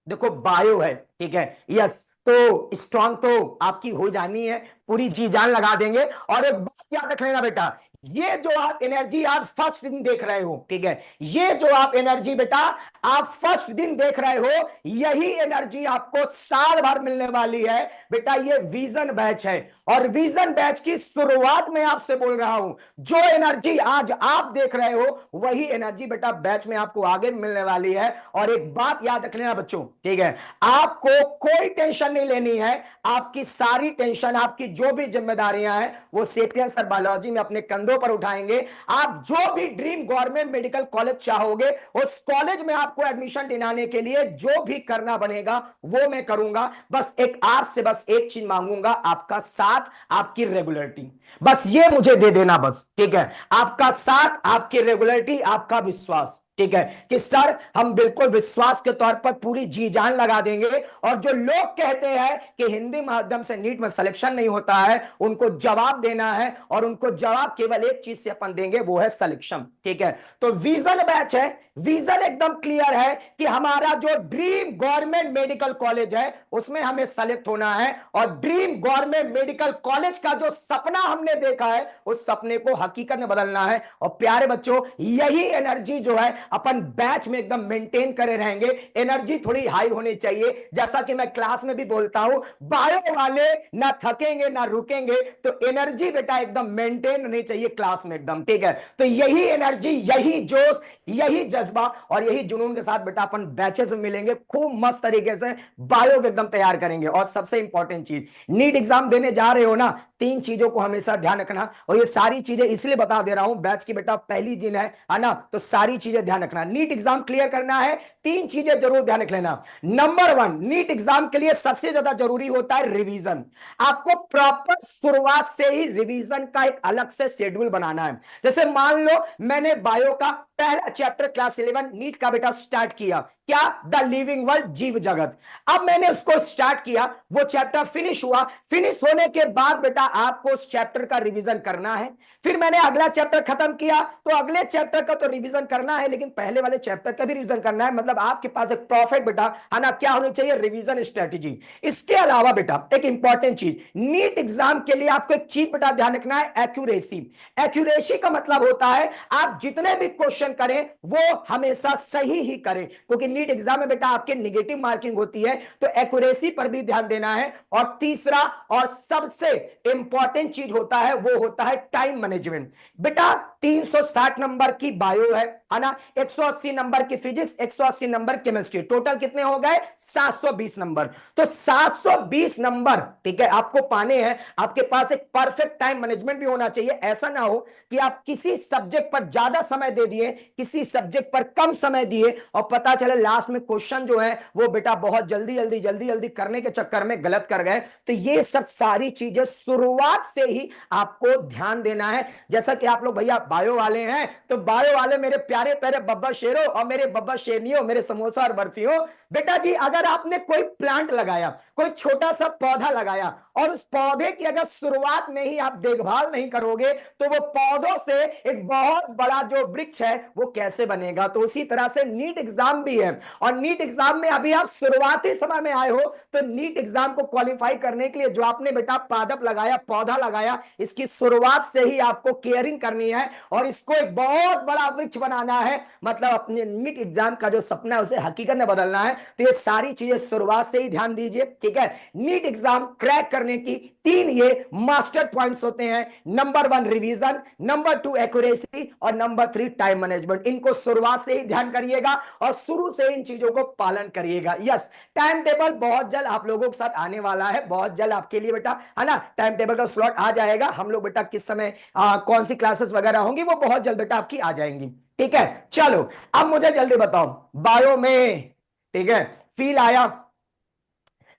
Speaker 3: देखो बायो है, ठीक है, यस, तो स्ट्रांग तो आपकी हो जानी है, पूरी जी जान लगा देंगे। और एक बात याद रख लेना बेटा, ये जो आप एनर्जी आज फर्स्ट दिन देख रहे हो, ठीक है, ये जो आप एनर्जी बेटा आप फर्स्ट दिन देख रहे हो, यही एनर्जी आपको साल भर मिलने वाली है बेटा। ये विजन बैच है, और विजन बैच की शुरुआत में आपसे बोल रहा हूं, जो एनर्जी आज आप देख रहे हो वही एनर्जी बेटा बैच में आपको आगे मिलने वाली है। और एक बात याद रख लेना बच्चों, ठीक है, आपको कोई टेंशन नहीं लेनी है, आपकी सारी टेंशन, आपकी जो भी जिम्मेदारियां हैं वो सेपियंस सर बायोलॉजी में अपने कंधों पर उठाएंगे। आप जो भी ड्रीम गवर्नमेंट मेडिकल कॉलेज चाहोगे, उस कॉलेज में आपको एडमिशन दिलाने के लिए जो भी करना बनेगा वो मैं करूंगा। बस एक आपसे बस एक चीज मांगूंगा, आपका साथ, आपकी रेगुलरिटी, बस ये मुझे दे देना बस, ठीक है। आपका साथ, आपकी रेगुलरिटी, आपका विश्वास, ठीक है, कि सर हम बिल्कुल विश्वास के तौर पर पूरी जी जान लगा देंगे। और जो लोग कहते हैं कि हिंदी माध्यम से नीट में सिलेक्शन नहीं होता है, उनको जवाब देना है, और उनको जवाब केवल एक चीज से अपन देंगे, वो है सिलेक्शन, ठीक है। तो विजन बैच है, विजन एकदम क्लियर है कि हमारा जो ड्रीम गवर्नमेंट मेडिकल कॉलेज है उसमें हमें सेलेक्ट होना है, और ड्रीम गवर्नमेंट मेडिकल कॉलेज का जो सपना हमने देखा है उस सपने को हकीकत में बदलना है। और प्यारे बच्चों, यही एनर्जी जो है अपन बैच में एकदम मेंटेन करे रहेंगे। एनर्जी थोड़ी हाई होनी चाहिए, जैसा कि मैं क्लास में भी बोलता हूं, बायो वाले ना थकेंगे ना रुकेंगे, तो एनर्जी बेटा एकदम मेंटेन होनी चाहिए क्लास में एकदम, ठीक है। तो यही एनर्जी, यही जोश, यही जज्बा और यही जुनून के साथ बेटा अपन बैचेस में मिलेंगे, खूब मस्त तरीके से बायो को एकदम तैयार करेंगे। और सबसे इंपॉर्टेंट चीज, नीट एग्जाम देने जा रहे हो ना, तीन चीजों को हमेशा ध्यान रखना, और ये सारी चीजें इसलिए बता दे रहा हूं, बैच की बेटा पहली दिन है ना, तो सारी चीजें ध्यान रखना। नीट एग्जाम क्लियर करना है, तीन चीजें जरूर ध्यान रख लेना। नंबर वन, नीट एग्जाम के लिए सबसे ज्यादा जरूरी होता है रिवीजन। आपको प्रॉपर शुरुआत से ही रिवीजन का एक अलग से शेड्यूल बनाना है। जैसे मान लो मैंने बायो का पहला चैप्टर क्लास 11 नीट का बेटा स्टार्ट किया, क्या, द लिविंग वर्ल्ड, जीव जगत। अब मैंने उसको स्टार्ट किया, वो चैप्टर फिनिश हुआ, फिनिश होने के बाद बेटा आपको उस चैप्टर का रिवीजन करना है। फिर मैंने अगला चैप्टर खत्म किया, तो अगले चैप्टर का तो रिवीजन करना है, लेकिन पहले वाले चैप्टर का भी रिवीजन करना है। मतलब आपके पास एक परफेक्ट बेटा है ना क्या होनी चाहिए, रिवीजन स्ट्रेटेजी। इसके अलावा बेटा एक इंपॉर्टेंट चीज, नीट एग्जाम के लिए आपको एक चीज बेटा ध्यान रखना है, एक्यूरेसी। एक्यूरेसी का मतलब होता है आप जितने भी क्वेश्चन करें वो हमेशा सही ही करें, क्योंकि नीट एग्जाम में बेटा आपके नेगेटिव मार्किंग होती है, तो एक्यूरेसी पर भी ध्यान देना है। और तीसरा और सबसे इंपॉर्टेंट चीज होता है वो होता है टाइम मैनेजमेंट। बेटा 360 नंबर की बायो है ना, 180 नंबर की फिजिक्स, 180 नंबर केमिस्ट्री, टोटल कितने हो गए, 720 नंबर। तो 720 नंबर, ठीक है, आपको पाने हैं। आपके पास एक परफेक्ट टाइम मैनेजमेंट भी होना चाहिए। ऐसा ना हो कि आप किसी सब्जेक्ट पर ज्यादा समय दे दिए, किसी सब्जेक्ट पर कम समय दिए, और पता चले लास्ट में क्वेश्चन जो है वो बेटा बहुत जल्दी जल्दी जल्दी जल्दी करने के चक्कर में गलत कर गए। तो ये सब सारी चीजें शुरुआत से ही आपको ध्यान देना है। जैसा कि आप लोग भैया बायो वाले हैं, तो बायो वाले मेरे प्यारे प्यारे बब्बा शेरों और मेरे बब्बा शेरनियों, मेरे समोसा और बर्फियों, बेटा जी अगर आपने कोई प्लांट लगाया, कोई छोटा सा पौधा लगाया, और उस पौधे की अगर शुरुआत में ही आप देखभाल नहीं करोगे, तो वो पौधों से एक बहुत बड़ा जो वृक्ष है वो कैसे बनेगा। तो उसी तरह से नीट एग्जाम भी है, और नीट एग्जाम में अभी आप शुरुआती समय में आए हो, तो नीट एग्जाम को क्वालिफाई करने के लिए जो आपने बेटा पादप लगाया, पौधा लगाया, इसकी शुरुआत से ही आपको केयरिंग करनी है, और इसको एक बहुत बड़ा वृक्ष बनाना है। मतलब अपने नीट एग्जाम का जो सपना है उसे हकीकत में बदलना है। तो ये सारी चीजें शुरुआत से ही ध्यान दीजिए, ठीक है। नीट एग्जाम क्रैक करने की तीन ये मास्टर पॉइंट्स होते हैं, number one revision, number two accuracy, और नंबर थ्री टाइम मैनेजमेंट। इनको शुरुआत से ही ध्यान करिएगा और शुरू से इन चीजों को पालन करिएगा। यस, टाइम टेबल बहुत जल्द आप लोगों के साथ आने वाला है, बहुत जल्द आपके लिए बेटा, है ना, टाइम टेबल का स्लॉट आ जाएगा। हम लोग बेटा किस समय कौन सी क्लासेस वगैरह होंगी वो बहुत जल्द बेटा आपकी आ जाएंगी, ठीक है। चलो अब मुझे जल्दी बताओ, बायो में, ठीक है, फील आया,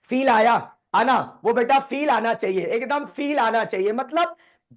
Speaker 3: फील आया आना, वो बेटा फील आना चाहिए, एकदम फील आना चाहिए। मतलब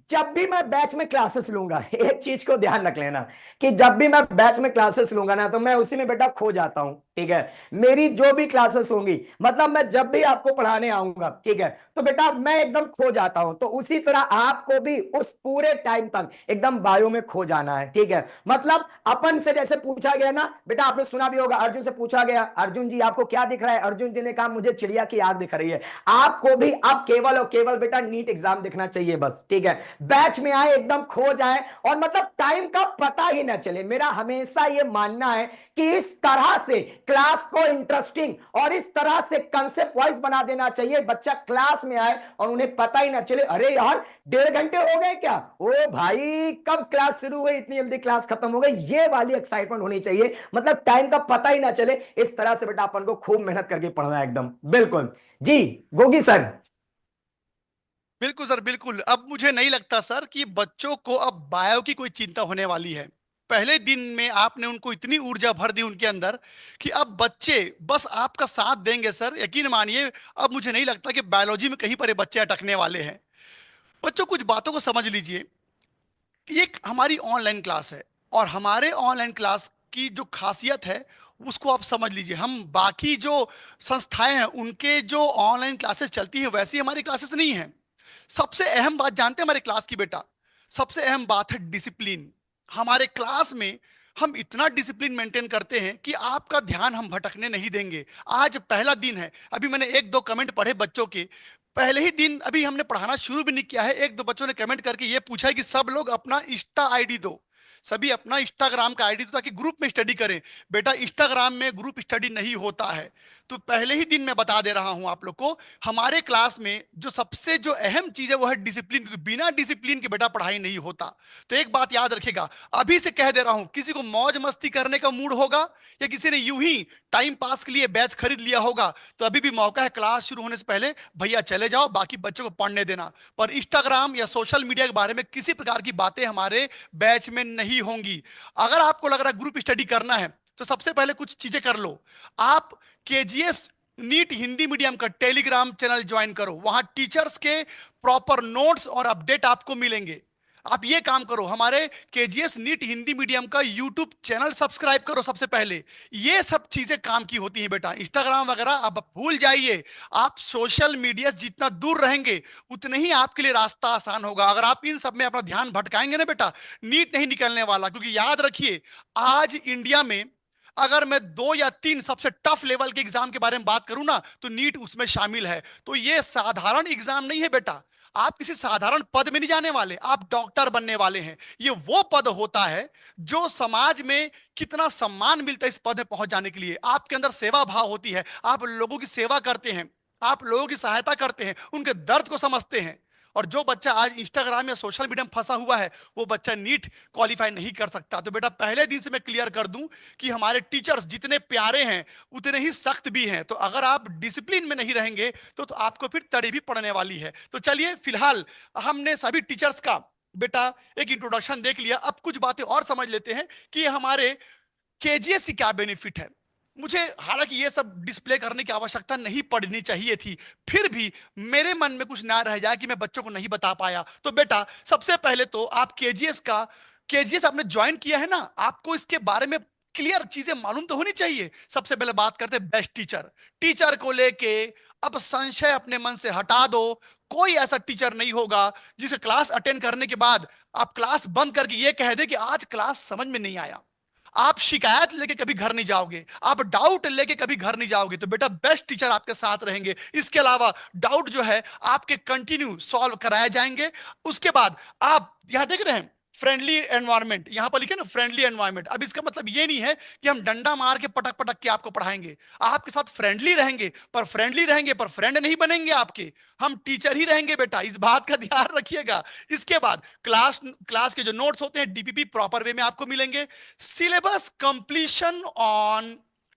Speaker 3: जब भी मैं बैच में क्लासेस लूंगा, एक चीज को ध्यान रख लेना कि जब भी मैं बैच में क्लासेस लूंगा ना, तो मैं उसी में बेटा खो जाता हूं, ठीक है। मेरी जो भी क्लासेस होंगी, मतलब मैं जब भी आपको पढ़ाने आऊंगा, ठीक है, तो बेटा मैं एकदम खो जाता हूं। तो उसी तरह आपको भी उस पूरे टाइम तक एकदम बायो में खो जाना है, ठीक है। मतलब अपन से जैसे पूछा गया ना बेटा, आपने सुना भी होगा, अर्जुन से पूछा गया, अर्जुन जी आपको क्या दिख रहा है? अर्जुन जी ने कहा मुझे चिड़िया की आग दिख रही है। आपको भी अब केवल और केवल बेटा नीट एग्जाम दिखना चाहिए बस, ठीक है। बैच में आए, एकदम खो जाए, और मतलब टाइम का पता ही ना चले। मेरा हमेशा यह मानना है कि इस तरह से क्लास को इंटरेस्टिंग और इस तरह से कंसेप्ट वाइज बना देना चाहिए, बच्चा क्लास में आए और उन्हें पता ही ना चले, अरे यार 1.5 घंटे हो गए क्या, ओ भाई कब क्लास शुरू हुई, इतनी जल्दी क्लास खत्म हो गई। ये वाली एक्साइटमेंट होनी चाहिए, मतलब टाइम का पता ही ना चले। इस तरह से बेटा अपन को खूब मेहनत करके पढ़ना है एकदम, बिल्कुल जी। गोगी सर।
Speaker 1: बिल्कुल सर, बिल्कुल। अब मुझे नहीं लगता सर कि बच्चों को अब बायो की कोई चिंता होने वाली है। पहले दिन में आपने उनको इतनी ऊर्जा भर दी उनके अंदर कि अब बच्चे बस आपका साथ देंगे सर, यकीन मानिए। अब मुझे नहीं लगता कि बायोलॉजी में कहीं पर ये बच्चे अटकने वाले हैं। बच्चों, कुछ बातों को समझ लीजिए कि एक हमारी ऑनलाइन क्लास है, और हमारे ऑनलाइन क्लास की जो खासियत है उसको आप समझ लीजिए। हम बाकी जो संस्थाएं हैं उनके जो ऑनलाइन क्लासेस चलती हैं वैसी हमारी क्लासेस नहीं हैं। सबसे अहम बात जानते हैं हमारे क्लास की बेटा? सबसे अहम बात है डिसिप्लिन। हमारे क्लास में हम इतना डिसिप्लिन मेंटेन करते हैं कि आपका ध्यान हम भटकने नहीं देंगे। आज पहला दिन है, अभी मैंने एक दो कमेंट पढ़े बच्चों के। पहले ही दिन, अभी हमने पढ़ाना शुरू भी नहीं किया है, एक दो बच्चों ने कमेंट करके ये पूछा है कि सब लोग अपना इंस्टा आईडी दो, सभी अपना इंस्टाग्राम का आईडी दो ताकि ग्रुप में स्टडी करें। बेटा, इंस्टाग्राम में ग्रुप स्टडी नहीं होता है। तो पहले ही दिन मैं बता दे रहा हूं आप लोग को, हमारे क्लास में जो सबसे जो अहम चीज है वो है डिसिप्लिन, क्योंकि बिना डिसिप्लिन के बेटा पढ़ाई नहीं होता। तो एक बात याद रखिएगा, अभी से कह दे रहा हूं, किसी को मौज मस्ती करने का मूड होगा या किसी ने यूं ही टाइम पास के लिए बैच खरीद लिया होगा, तो अभी भी मौका है, क्लास शुरू होने से पहले भैया चले जाओ, बाकी बच्चों को पढ़ने देना। पर इंस्टाग्राम या सोशल मीडिया के बारे में किसी प्रकार की बातें हमारे बैच में नहीं होंगी। अगर आपको लग रहा है ग्रुप स्टडी करना है तो सबसे पहले कुछ चीजें कर लो। आप केजीएस नीट हिंदी मीडियम का टेलीग्राम चैनल ज्वाइन करो, वहां टीचर्स के प्रॉपर नोट्स और अपडेट आपको मिलेंगे। आप ये काम करो, हमारे केजीएस नीट हिंदी मीडियम का यूट्यूब चैनल सब्सक्राइब करो सबसे पहले। ये सब चीजें काम की होती हैं बेटा, इंस्टाग्राम वगैरह आप भूल जाइए। आप सोशल मीडिया से जितना दूर रहेंगे उतने ही आपके लिए रास्ता आसान होगा। अगर आप इन सब में अपना ध्यान भटकाएंगे ना बेटा, नीट नहीं निकलने वाला। क्योंकि याद रखिए, आज इंडिया में अगर मैं 2 या 3 सबसे टफ लेवल के एग्जाम के बारे में बात करूं ना, तो नीट उसमें शामिल है। तो ये साधारण एग्जाम नहीं है बेटा। आप किसी साधारण पद में नहीं जाने वाले, आप डॉक्टर बनने वाले हैं। ये वो पद होता है जो समाज में कितना सम्मान मिलता है इस पद में पहुंच जाने के लिए। आपके अंदर सेवा भाव होती है, आप लोगों की सेवा करते हैं, आप लोगों की सहायता करते हैं, उनके दर्द को समझते हैं। और जो बच्चा आज इंस्टाग्राम या सोशल मीडिया में फंसा हुआ है, वो बच्चा नीट क्वालिफाई नहीं कर सकता। तो बेटा, पहले दिन से मैं क्लियर कर दूं कि हमारे टीचर्स जितने प्यारे हैं उतने ही सख्त भी हैं। तो अगर आप डिसिप्लिन में नहीं रहेंगे तो आपको फिर तड़ी भी पड़ने वाली है। तो चलिए, फिलहाल हमने सभी टीचर्स का बेटा एक इंट्रोडक्शन देख लिया। अब कुछ बातें और समझ लेते हैं कि हमारे केजीएस की क्या बेनिफिट है। मुझे हालांकि ये सब डिस्प्ले करने की आवश्यकता नहीं पड़नी चाहिए थी, फिर भी मेरे मन में कुछ ना रह जाए कि मैं बच्चों को नहीं बता पाया। तो बेटा, सबसे पहले तो आप केजीएस आपने ज्वाइन किया है ना, आपको इसके बारे में क्लियर चीजें मालूम तो होनी चाहिए। सबसे पहले बात करते हैं बेस्ट टीचर। टीचर को लेके अब संशय अपने मन से हटा दो। कोई ऐसा टीचर नहीं होगा जिसे क्लास अटेंड करने के बाद आप क्लास बंद करके ये कह दे कि आज क्लास समझ में नहीं आया। आप शिकायत लेके कभी घर नहीं जाओगे, आप डाउट लेके कभी घर नहीं जाओगे। तो बेटा, बेस्ट टीचर आपके साथ रहेंगे। इसके अलावा डाउट जो है आपके कंटिन्यू सॉल्व कराए जाएंगे। उसके बाद आप यहां देख रहे हैं फ्रेंडली एनवायरनमेंट, यहां पर लिखे ना फ्रेंडली एनवायरनमेंट। अब इसका मतलब ये नहीं है कि हम डंडा मार के पटक पटक के आपको पढ़ाएंगे। आपके साथ फ्रेंडली रहेंगे, पर फ्रेंड नहीं बनेंगे आपके। हम टीचर ही रहेंगे बेटा, इस बात का ध्यान रखिएगा। इसके बाद क्लास के जो नोट्स होते हैं डीपीपी प्रॉपर वे में आपको मिलेंगे। सिलेबस कंप्लीशन ऑन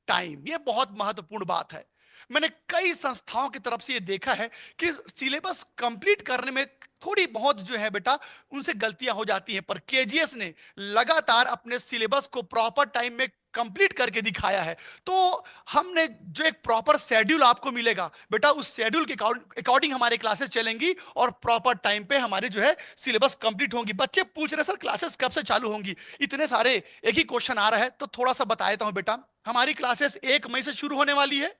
Speaker 1: टाइम, ये बहुत महत्वपूर्ण बात है। मैंने कई संस्थाओं की तरफ से ये देखा है कि सिलेबस कंप्लीट करने में थोड़ी बहुत जो है बेटा उनसे गलतियां हो जाती हैं, पर केजीएस ने लगातार अपने सिलेबस को प्रॉपर टाइम में कंप्लीट करके दिखाया है। तो हमने जो एक प्रॉपर शेड्यूल आपको मिलेगा बेटा, उस शेड्यूल के अकॉर्डिंग हमारी क्लासेस चलेंगी और प्रॉपर टाइम पे हमारी जो है सिलेबस कंप्लीट होंगी। बच्चे पूछ रहे सर क्लासेस कब से चालू होंगी, इतने सारे एक ही क्वेश्चन आ रहा है, तो थोड़ा सा बता देता हूं बेटा। हमारी क्लासेस 1 मई से शुरू होने वाली है।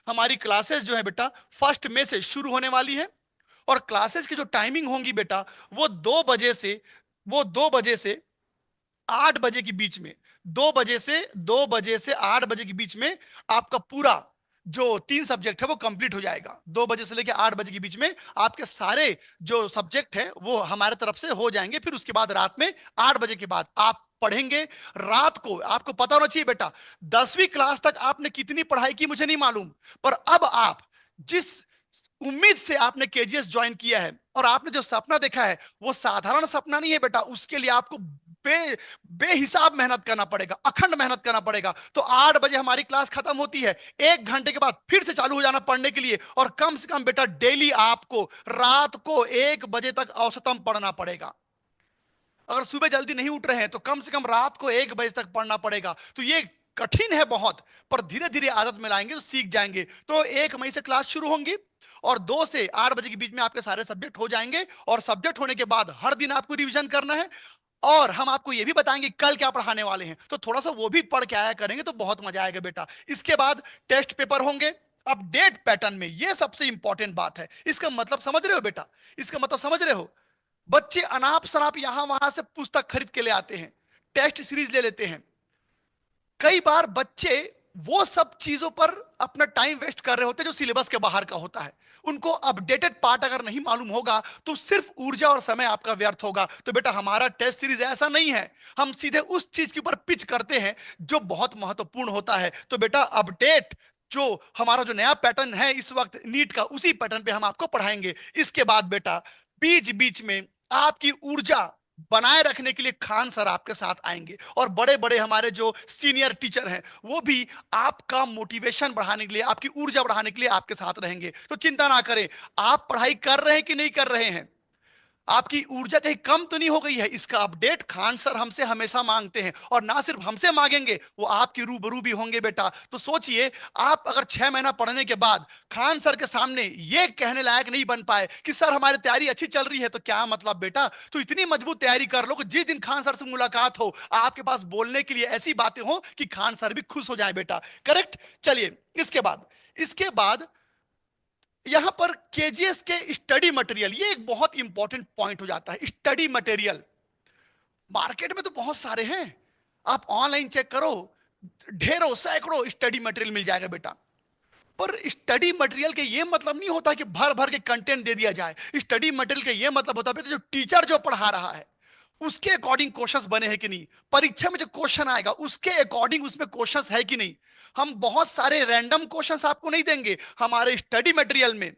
Speaker 1: हमारी क्लासेस जो है बेटा 1 मई से शुरू होने वाली है, और क्लासेस की जो टाइमिंग होंगी बेटा वो 2 बजे से 8 बजे के बीच में, 2 बजे से 8 बजे के बीच में आपका पूरा जो 3 सब्जेक्ट है वो कंप्लीट हो जाएगा। 2 बजे से लेकर 8 बजे के बीच में आपके सारे जो सब्जेक्ट है वो हमारे तरफ से हो जाएंगे। फिर उसके बाद रात में 8 बजे के बाद आप पढ़ेंगे। रात को आपको पता होना चाहिए बेटा, 10वीं क्लास तक आपने कितनी पढ़ाई की मुझे नहीं मालूम, पर अब आप जिस उम्मीद से आपने केजीएस ज्वाइन किया है और आपने जो सपना देखा है वो साधारण सपना नहीं है बेटा। उसके लिए आपको बेहिसाब मेहनत करना पड़ेगा, अखंड मेहनत करना पड़ेगा। तो 8 बजे हमारी क्लास खत्म होती है, 1 घंटे के बाद फिर से चालू हो जाना पढ़ने के लिए, और कम से कम बेटा डेली आपको रात को 1 बजे तक औसतम पढ़ना पड़ेगा। अगर सुबह जल्दी नहीं उठ रहे हैं तो कम से कम रात को 1 बजे तक पढ़ना पड़ेगा। तो ये कठिन है बहुत, पर धीरे धीरे आदत में लाएंगे तो सीख जाएंगे। तो 1 मई से क्लास शुरू होंगी और 2 से 8 बजे के बीच में आपके सारे सब्जेक्ट हो जाएंगे, और सब्जेक्ट होने के बाद हर दिन आपको रिवीजन करना है। और हम आपको यह भी बताएंगे कल क्या पढ़ाने वाले हैं, तो थोड़ा सा वो भी पढ़ के आया करेंगे तो बहुत मजा आएगा बेटा। इसके बाद टेस्ट पेपर होंगे अपडेट पैटर्न में, यह सबसे इंपॉर्टेंट बात है। इसका मतलब समझ रहे हो बेटा, इसका मतलब समझ रहे हो? बच्चे अनाप शनाप यहां वहां से पुस्तक खरीद के ले आते हैं, टेस्ट सीरीज ले लेते हैं। कई बार बच्चे वो सब चीजों पर अपना टाइम वेस्ट कर रहे होते हैं जो सिलेबस के बाहर का होता है। उनको अपडेटेड पार्ट अगर नहीं मालूम होगा तो सिर्फ ऊर्जा और समय आपका व्यर्थ होगा। तो बेटा हमारा टेस्ट सीरीज ऐसा नहीं है, हम सीधे उस चीज के ऊपर पिच करते हैं जो बहुत महत्वपूर्ण होता है। तो बेटा अपडेट जो हमारा जो नया पैटर्न है इस वक्त नीट का, उसी पैटर्न पे हम आपको पढ़ाएंगे। इसके बाद बेटा बीच बीच में आपकी ऊर्जा बनाए रखने के लिए खान सर आपके साथ आएंगे, और बड़े बड़े हमारे जो सीनियर टीचर हैं वो भी आपका मोटिवेशन बढ़ाने के लिए, आपकी ऊर्जा बढ़ाने के लिए आपके साथ रहेंगे। तो चिंता ना करें, आप पढ़ाई कर रहे हैं कि नहीं कर रहे हैं, आपकी ऊर्जा कहीं कम तो नहीं हो गई है, इसका अपडेट खान सर हमसे हमेशा मांगते हैं। और ना सिर्फ हमसे मांगेंगे, वो आपकी रूबरू भी होंगे बेटा। तो सोचिए, आप अगर 6 महीना पढ़ने के बाद खान सर के सामने ये कहने लायक नहीं बन पाए कि सर हमारी तैयारी अच्छी चल रही है, तो क्या मतलब बेटा? तो इतनी मजबूत तैयारी कर लो कि जिस दिन खान सर से मुलाकात हो आपके पास बोलने के लिए ऐसी बातें हो कि खान सर भी खुश हो जाए बेटा। करेक्ट? चलिए इसके बाद यहां पर केजीएस के स्टडी मटेरियल, ये एक बहुत इंपॉर्टेंट पॉइंट हो जाता है। स्टडी मटेरियल मार्केट में तो बहुत सारे हैं, आप ऑनलाइन चेक करो, ढेरों सैकड़ों स्टडी मटेरियल मिल जाएगा बेटा। पर स्टडी मटेरियल के ये मतलब नहीं होता कि भर भर के कंटेंट दे दिया जाए। स्टडी मटेरियल के ये मतलब होता है बेटा जो टीचर जो पढ़ा रहा है उसके अकॉर्डिंग क्वेश्चंस बने हैं कि नहीं, परीक्षा में जो क्वेश्चन आएगा उसके अकॉर्डिंग उसमें क्वेश्चंस है कि नहीं। हम बहुत सारे रैंडम क्वेश्चंस आपको नहीं देंगे, हमारे स्टडी मटेरियल में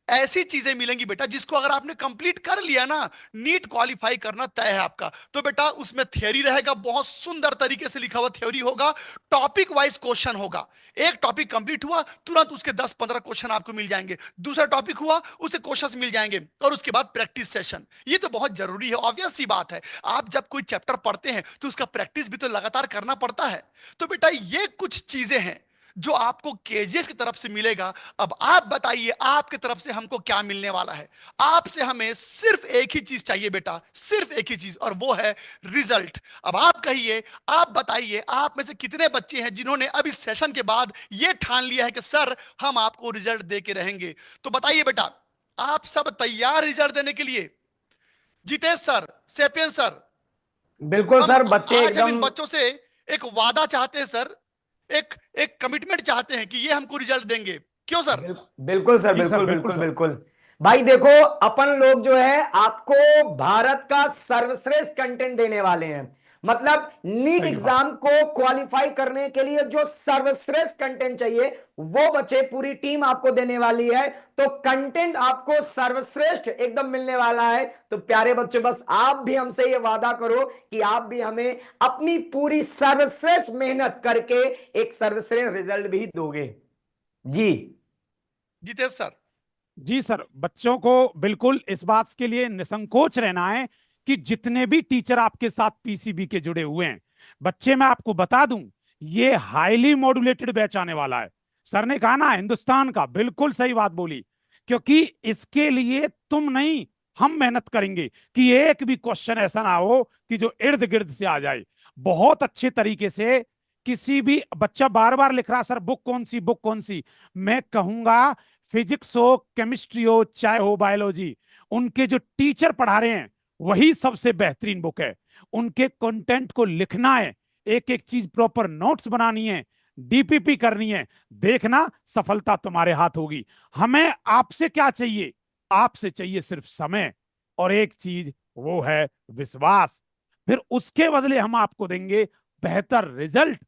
Speaker 1: ऐसी चीजें मिलेंगी बेटा जिसको अगर आपने कंप्लीट कर लिया ना, नीट क्वालिफाई करना तय है आपका। तो बेटा उसमें थ्योरी रहेगा, बहुत सुंदर तरीके से लिखा हुआ थ्योरी होगा, टॉपिक वाइज क्वेश्चन होगा। एक टॉपिक कंप्लीट हुआ तुरंत उसके 10-15 क्वेश्चन आपको मिल जाएंगे, दूसरा टॉपिक हुआ उसे क्वेश्चंस मिल जाएंगे, और उसके बाद प्रैक्टिस सेशन। ये तो बहुत जरूरी है, ऑब्वियस सी बात है। आप जब कोई चैप्टर पढ़ते हैं तो उसका प्रैक्टिस भी तो लगातार करना पड़ता है। तो बेटा ये कुछ चीजें हैं जो आपको केजीएस की तरफ से मिलेगा। अब आप बताइए आपकी तरफ से हमको क्या मिलने वाला है। आपसे हमें सिर्फ एक ही चीज चाहिए बेटा, सिर्फ एक ही चीज, और वो है रिजल्ट। अब आप कहिए, आप बताइए, आप में से कितने बच्चे हैं जिन्होंने अब इस सेशन के बाद ये ठान लिया है कि सर हम आपको रिजल्ट दे के रहेंगे? तो बताइए बेटा, आप सब तैयार रिजल्ट देने के लिए? जितेश सर, सेपियन सर,
Speaker 3: बिल्कुल सर, बच्चे
Speaker 1: आज हम इन
Speaker 3: एकदम
Speaker 1: बच्चों से एक वादा चाहते हैं सर, एक एक कमिटमेंट चाहते हैं कि ये हमको रिजल्ट देंगे। क्यों सर?
Speaker 3: बिल्कुल सर,
Speaker 2: जी सर,
Speaker 3: बिल्कुल
Speaker 2: बिल्कुल
Speaker 3: बिल्कुल
Speaker 2: सर।
Speaker 3: बिल्कुल। भाई देखो, अपन लोग जो है आपको भारत का सर्वश्रेष्ठ कंटेंट देने वाले हैं। मतलब नीट
Speaker 2: सही बात।
Speaker 3: एग्जाम को क्वालिफाई करने के लिए जो सर्वश्रेष्ठ कंटेंट चाहिए वो बच्चे पूरी टीम आपको देने वाली है। तो कंटेंट आपको सर्वश्रेष्ठ एकदम मिलने वाला है। तो प्यारे बच्चे, बस आप भी हमसे ये वादा करो कि आप भी हमें अपनी पूरी सर्वश्रेष्ठ मेहनत करके एक सर्वश्रेष्ठ रिजल्ट भी दोगे। जी
Speaker 1: जितेश सर।
Speaker 2: जी सर, बच्चों को बिल्कुल इस बात के लिए निसंकोच रहना है कि जितने भी टीचर आपके साथ पीसीबी के जुड़े हुए हैं, बच्चे मैं आपको बता दूं, ये हाईली मॉड्यूलेटेड बैच आने वाला है। सर ने कहा ना हिंदुस्तान का, बिल्कुल सही बात बोली। क्योंकि इसके लिए तुम नहीं, हम मेहनत करेंगे कि एक भी क्वेश्चन ऐसा ना हो कि जो इर्द गिर्द से आ जाए। बहुत अच्छे तरीके से किसी भी बच्चा बार बार लिख रहा सर बुक कौन सी, बुक कौन सी, मैं कहूंगा फिजिक्स हो, केमिस्ट्री हो, चाहे हो बायोलॉजी, उनके जो टीचर पढ़ा रहे हैं वही सबसे बेहतरीन बुक है। उनके कंटेंट को लिखना है, एक एक चीज प्रॉपर नोट्स बनानी है, डीपीपी करनी है। देखना सफलता तुम्हारे हाथ होगी। हमें आपसे क्या चाहिए? आपसे चाहिए सिर्फ समय और एक चीज, वो है विश्वास। फिर उसके बदले हम आपको देंगे बेहतर रिजल्ट।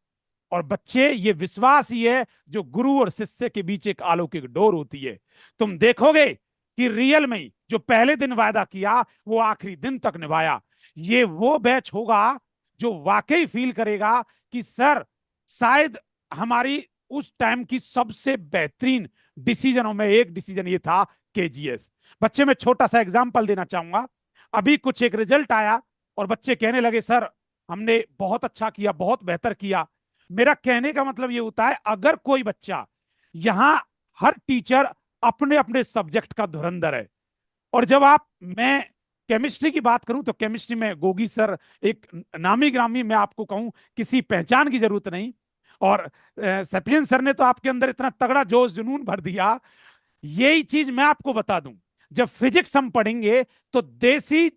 Speaker 2: और बच्चे, ये विश्वास ही है जो गुरु और शिष्य के बीच एक अलौकिक डोर होती है। तुम देखोगे कि रियल में जो पहले दिन वायदा किया वो आखिरी दिन तक निभाया। ये वो बैच होगा जो वाकई फील करेगा कि सर शायद हमारी उस टाइम की सबसे बेहतरीन डिसीजनों में एक डिसीजन ये था, केजीएस। बच्चे, मैं छोटा सा एग्जांपल देना चाहूंगा। अभी कुछ एक रिजल्ट आया और बच्चे कहने लगे सर हमने बहुत अच्छा किया, बहुत बेहतर किया। मेरा कहने का मतलब ये होता है, अगर कोई बच्चा, यहां हर टीचर अपने अपने सब्जेक्ट का धुरंधर है। और जब आप, मैं केमिस्ट्री की बात करूं तो केमिस्ट्री में गोगी सर एक नामी ग्रामी, मैं आपको कहूं किसी पहचान की जरूरत नहीं। और सपियन सर ने तो आपके अंदर इतना तगड़ा जोश जुनून भर दिया। यही चीज मैं आपको बता दूं, जब फिजिक्स हम पढ़ेंगे तो देसी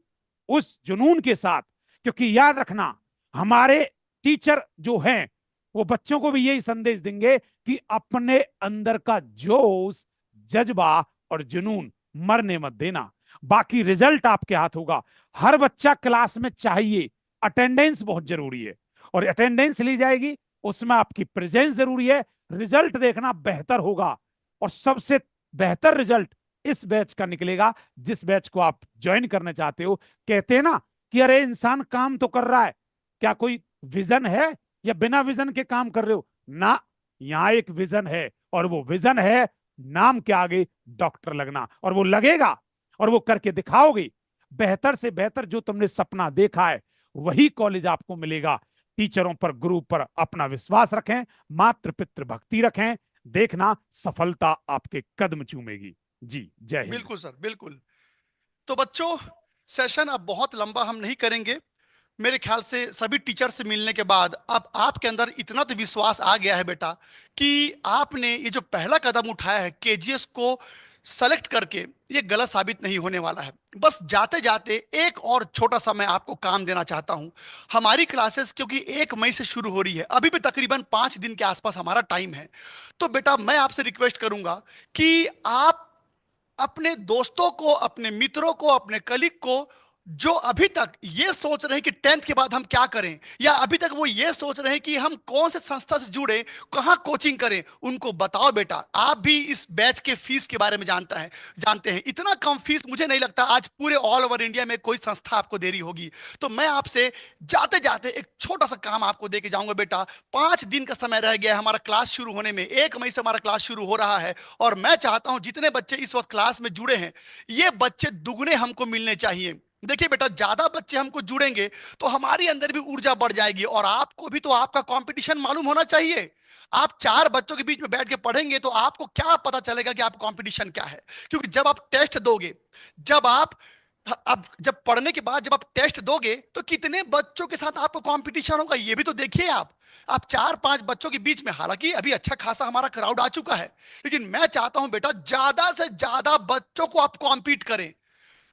Speaker 2: उस जुनून के साथ, क्योंकि याद रखना हमारे टीचर जो हैं वो बच्चों को भी यही संदेश देंगे कि अपने अंदर का जोश, जज्बा और जुनून मरने मत देना। बाकी रिजल्ट आपके हाथ होगा। हर बच्चा क्लास में चाहिए, अटेंडेंस बहुत जरूरी है और अटेंडेंस ली जाएगी, उसमें आपकी प्रेजेंस जरूरी है। रिजल्ट देखना बेहतर होगा और सबसे बेहतर रिजल्ट इस बैच का निकलेगा जिस बैच को आप ज्वाइन करना चाहते हो। कहते हैं ना कि अरे इंसान काम तो कर रहा है, क्या कोई विजन है या बिना विजन के काम कर रहे हो ना? यहां एक विजन है और वो विजन है नाम के आगे डॉक्टर लगना, और वो लगेगा और वो करके दिखाओगे। बेहतर से बेहतर जो तुमने सपना देखा है वही कॉलेज आपको मिलेगा। टीचरों पर, गुरु पर अपना विश्वास रखें, मातृ पितृ भक्ति रखें, देखना सफलता आपके कदम चूमेगी। जी, जय हिंद।
Speaker 1: बिल्कुल सर, बिल्कुल। तो बच्चों, सेशन अब बहुत लंबा हम नहीं करेंगे। मेरे ख्याल से सभी टीचर से मिलने के बाद अब आपके अंदर इतना तो विश्वास आ गया है बेटा कि आपने ये जो पहला कदम उठाया है केजीएस को सेलेक्ट करके, ये गलत साबित नहीं होने वाला है। बस जाते जाते एक और छोटा सा मैं आपको काम देना चाहता हूं। हमारी क्लासेस क्योंकि 1 मई से शुरू हो रही है, अभी भी तकरीबन 5 दिन के आसपास हमारा टाइम है। तो बेटा मैं आपसे रिक्वेस्ट करूंगा कि आप अपने दोस्तों को, अपने मित्रों को, अपने कलीग को जो अभी तक ये सोच रहे हैं कि 10th के बाद हम क्या करें, या अभी तक वो ये सोच रहे हैं कि हम कौन से संस्था से जुड़े, कहाँ कोचिंग करें, उनको बताओ बेटा आप भी इस बैच के फीस के बारे में जानते हैं। इतना कम फीस मुझे नहीं लगता आज पूरे ऑल ओवर इंडिया में कोई संस्था आपको दे रही होगी। तो मैं आपसे जाते जाते एक छोटा सा काम आपको दे के जाऊंगा बेटा। 5 दिन का समय रह गया है हमारा क्लास शुरू होने में। 1 मई से हमारा क्लास शुरू हो रहा है और मैं चाहता हूं जितने बच्चे इस वक्त क्लास में जुड़े हैं, ये बच्चे दुगने हमको मिलने चाहिए। देखिए बेटा, ज्यादा बच्चे हमको जुड़ेंगे तो हमारी अंदर भी ऊर्जा बढ़ जाएगी और आपको भी तो आपका कंपटीशन मालूम होना चाहिए। आप 4 बच्चों के बीच में बैठ के पढ़ेंगे तो आपको क्या पता चलेगा कि आप कंपटीशन क्या है? क्योंकि जब आप टेस्ट दोगे, जब आप अब जब पढ़ने के बाद जब आप टेस्ट दोगे तो कितने बच्चों के साथ आपको कंपटीशन होगा, ये भी तो देखिए। आप 4-5 बच्चों के बीच में, हालांकि अभी अच्छा खासा हमारा क्राउड आ चुका है, लेकिन मैं चाहता हूं बेटा ज्यादा से ज्यादा बच्चों को आप कॉम्पीट करें।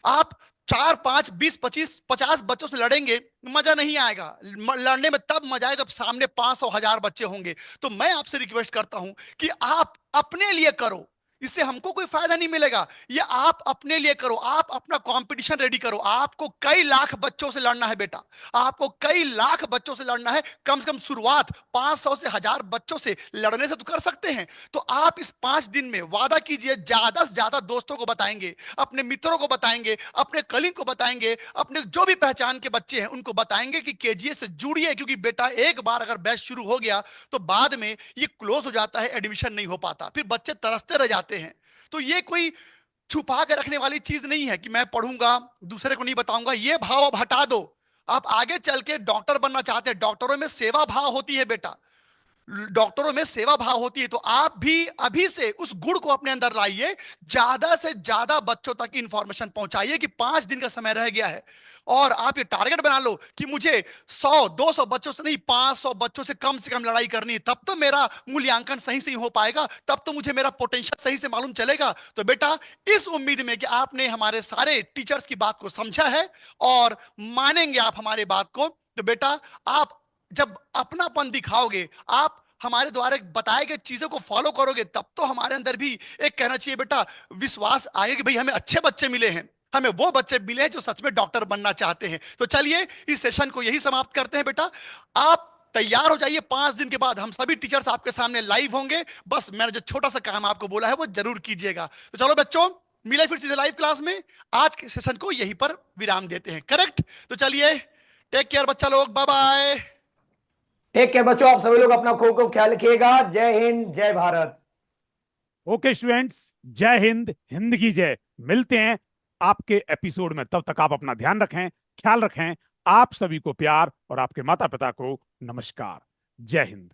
Speaker 1: आप 4-5-20-25-50 बच्चों से लड़ेंगे, मजा नहीं आएगा। लड़ने में तब मजा आएगा जब सामने 500-1000 बच्चे होंगे। तो मैं आपसे रिक्वेस्ट करता हूं कि आप अपने लिए करो, इससे हमको कोई फायदा नहीं मिलेगा। ये आप अपने लिए करो, आप अपना कंपटीशन रेडी करो। आपको कई लाख बच्चों से लड़ना है बेटा, आपको कई लाख बच्चों से लड़ना है। कम से कम शुरुआत 500 से 1000 बच्चों से लड़ने से तो कर सकते हैं। तो आप इस 5 दिन में वादा कीजिए, ज्यादा से ज्यादा दोस्तों को बताएंगे, अपने मित्रों को बताएंगे, अपने कलीग को बताएंगे, अपने जो भी पहचान के बच्चे हैं उनको बताएंगे कि केजीएस से जुड़िए। क्योंकि बेटा एक बार अगर बैच शुरू हो गया तो बाद में ये क्लोज हो जाता है, एडमिशन नहीं हो पाता, फिर बच्चे तरसते रह जाते हैं। तो ये कोई छुपा के रखने वाली चीज नहीं है कि मैं पढ़ूंगा दूसरे को नहीं बताऊंगा। ये भाव अब हटा दो। आप आगे चल के डॉक्टर बनना चाहते हैं, डॉक्टरों में सेवा भाव होती है बेटा, डॉक्टरों में सेवा भाव होती है। तो आप भी अभी से उस गुण को अपने अंदर लाइए, ज्यादा से ज्यादा बच्चों तक इंफॉर्मेशन पहुंचाइए कि 5 दिन का समय रह गया है, और आप ये टारगेट बना लो कि मुझे 100-200 बच्चों से नहीं, 500 बच्चों से कम लड़ाई करनी है। तब तो मेरा मूल्यांकन सही से हो पाएगा, तब तो मुझे मेरा पोटेंशियल सही से मालूम चलेगा। तो बेटा, इस उम्मीद में कि आपने हमारे सारे टीचर्स की बात को समझा है और मानेंगे आप हमारी बात को, तो बेटा आप जब अपनापन दिखाओगे, आप हमारे द्वारा बताए गए चीजों को फॉलो करोगे, तब तो हमारे अंदर भी एक कहना चाहिए बेटा विश्वास आएगा कि भाई हमें अच्छे बच्चे मिले हैं, हमें वो बच्चे मिले हैं जो सच में डॉक्टर बनना चाहते हैं। तो चलिए इस सेशन को यही समाप्त करते हैं बेटा। आप तैयार हो जाइए, 5 दिन के बाद हम सभी टीचर्स आपके सामने लाइव होंगे। बस मैंने जो छोटा सा काम आपको बोला है वो जरूर कीजिएगा। तो चलो बच्चों, मिले फिर सीधे लाइव क्लास में। आज के सेशन को यहीं पर विराम देते हैं, करेक्ट? तो चलिए, टेक केयर बच्चा लोग, बाय बाय।
Speaker 3: टेक केयर बच्चों, आप सभी लोग अपना खूब ख्याल रखिएगा। जय हिंद, जय भारत।
Speaker 2: ओके स्टूडेंट्स, जय हिंद, हिंद की जय। मिलते हैं आपके एपिसोड में, तब तक आप अपना ध्यान रखें, ख्याल रखें। आप सभी को प्यार और आपके माता पिता को नमस्कार। जय हिंद।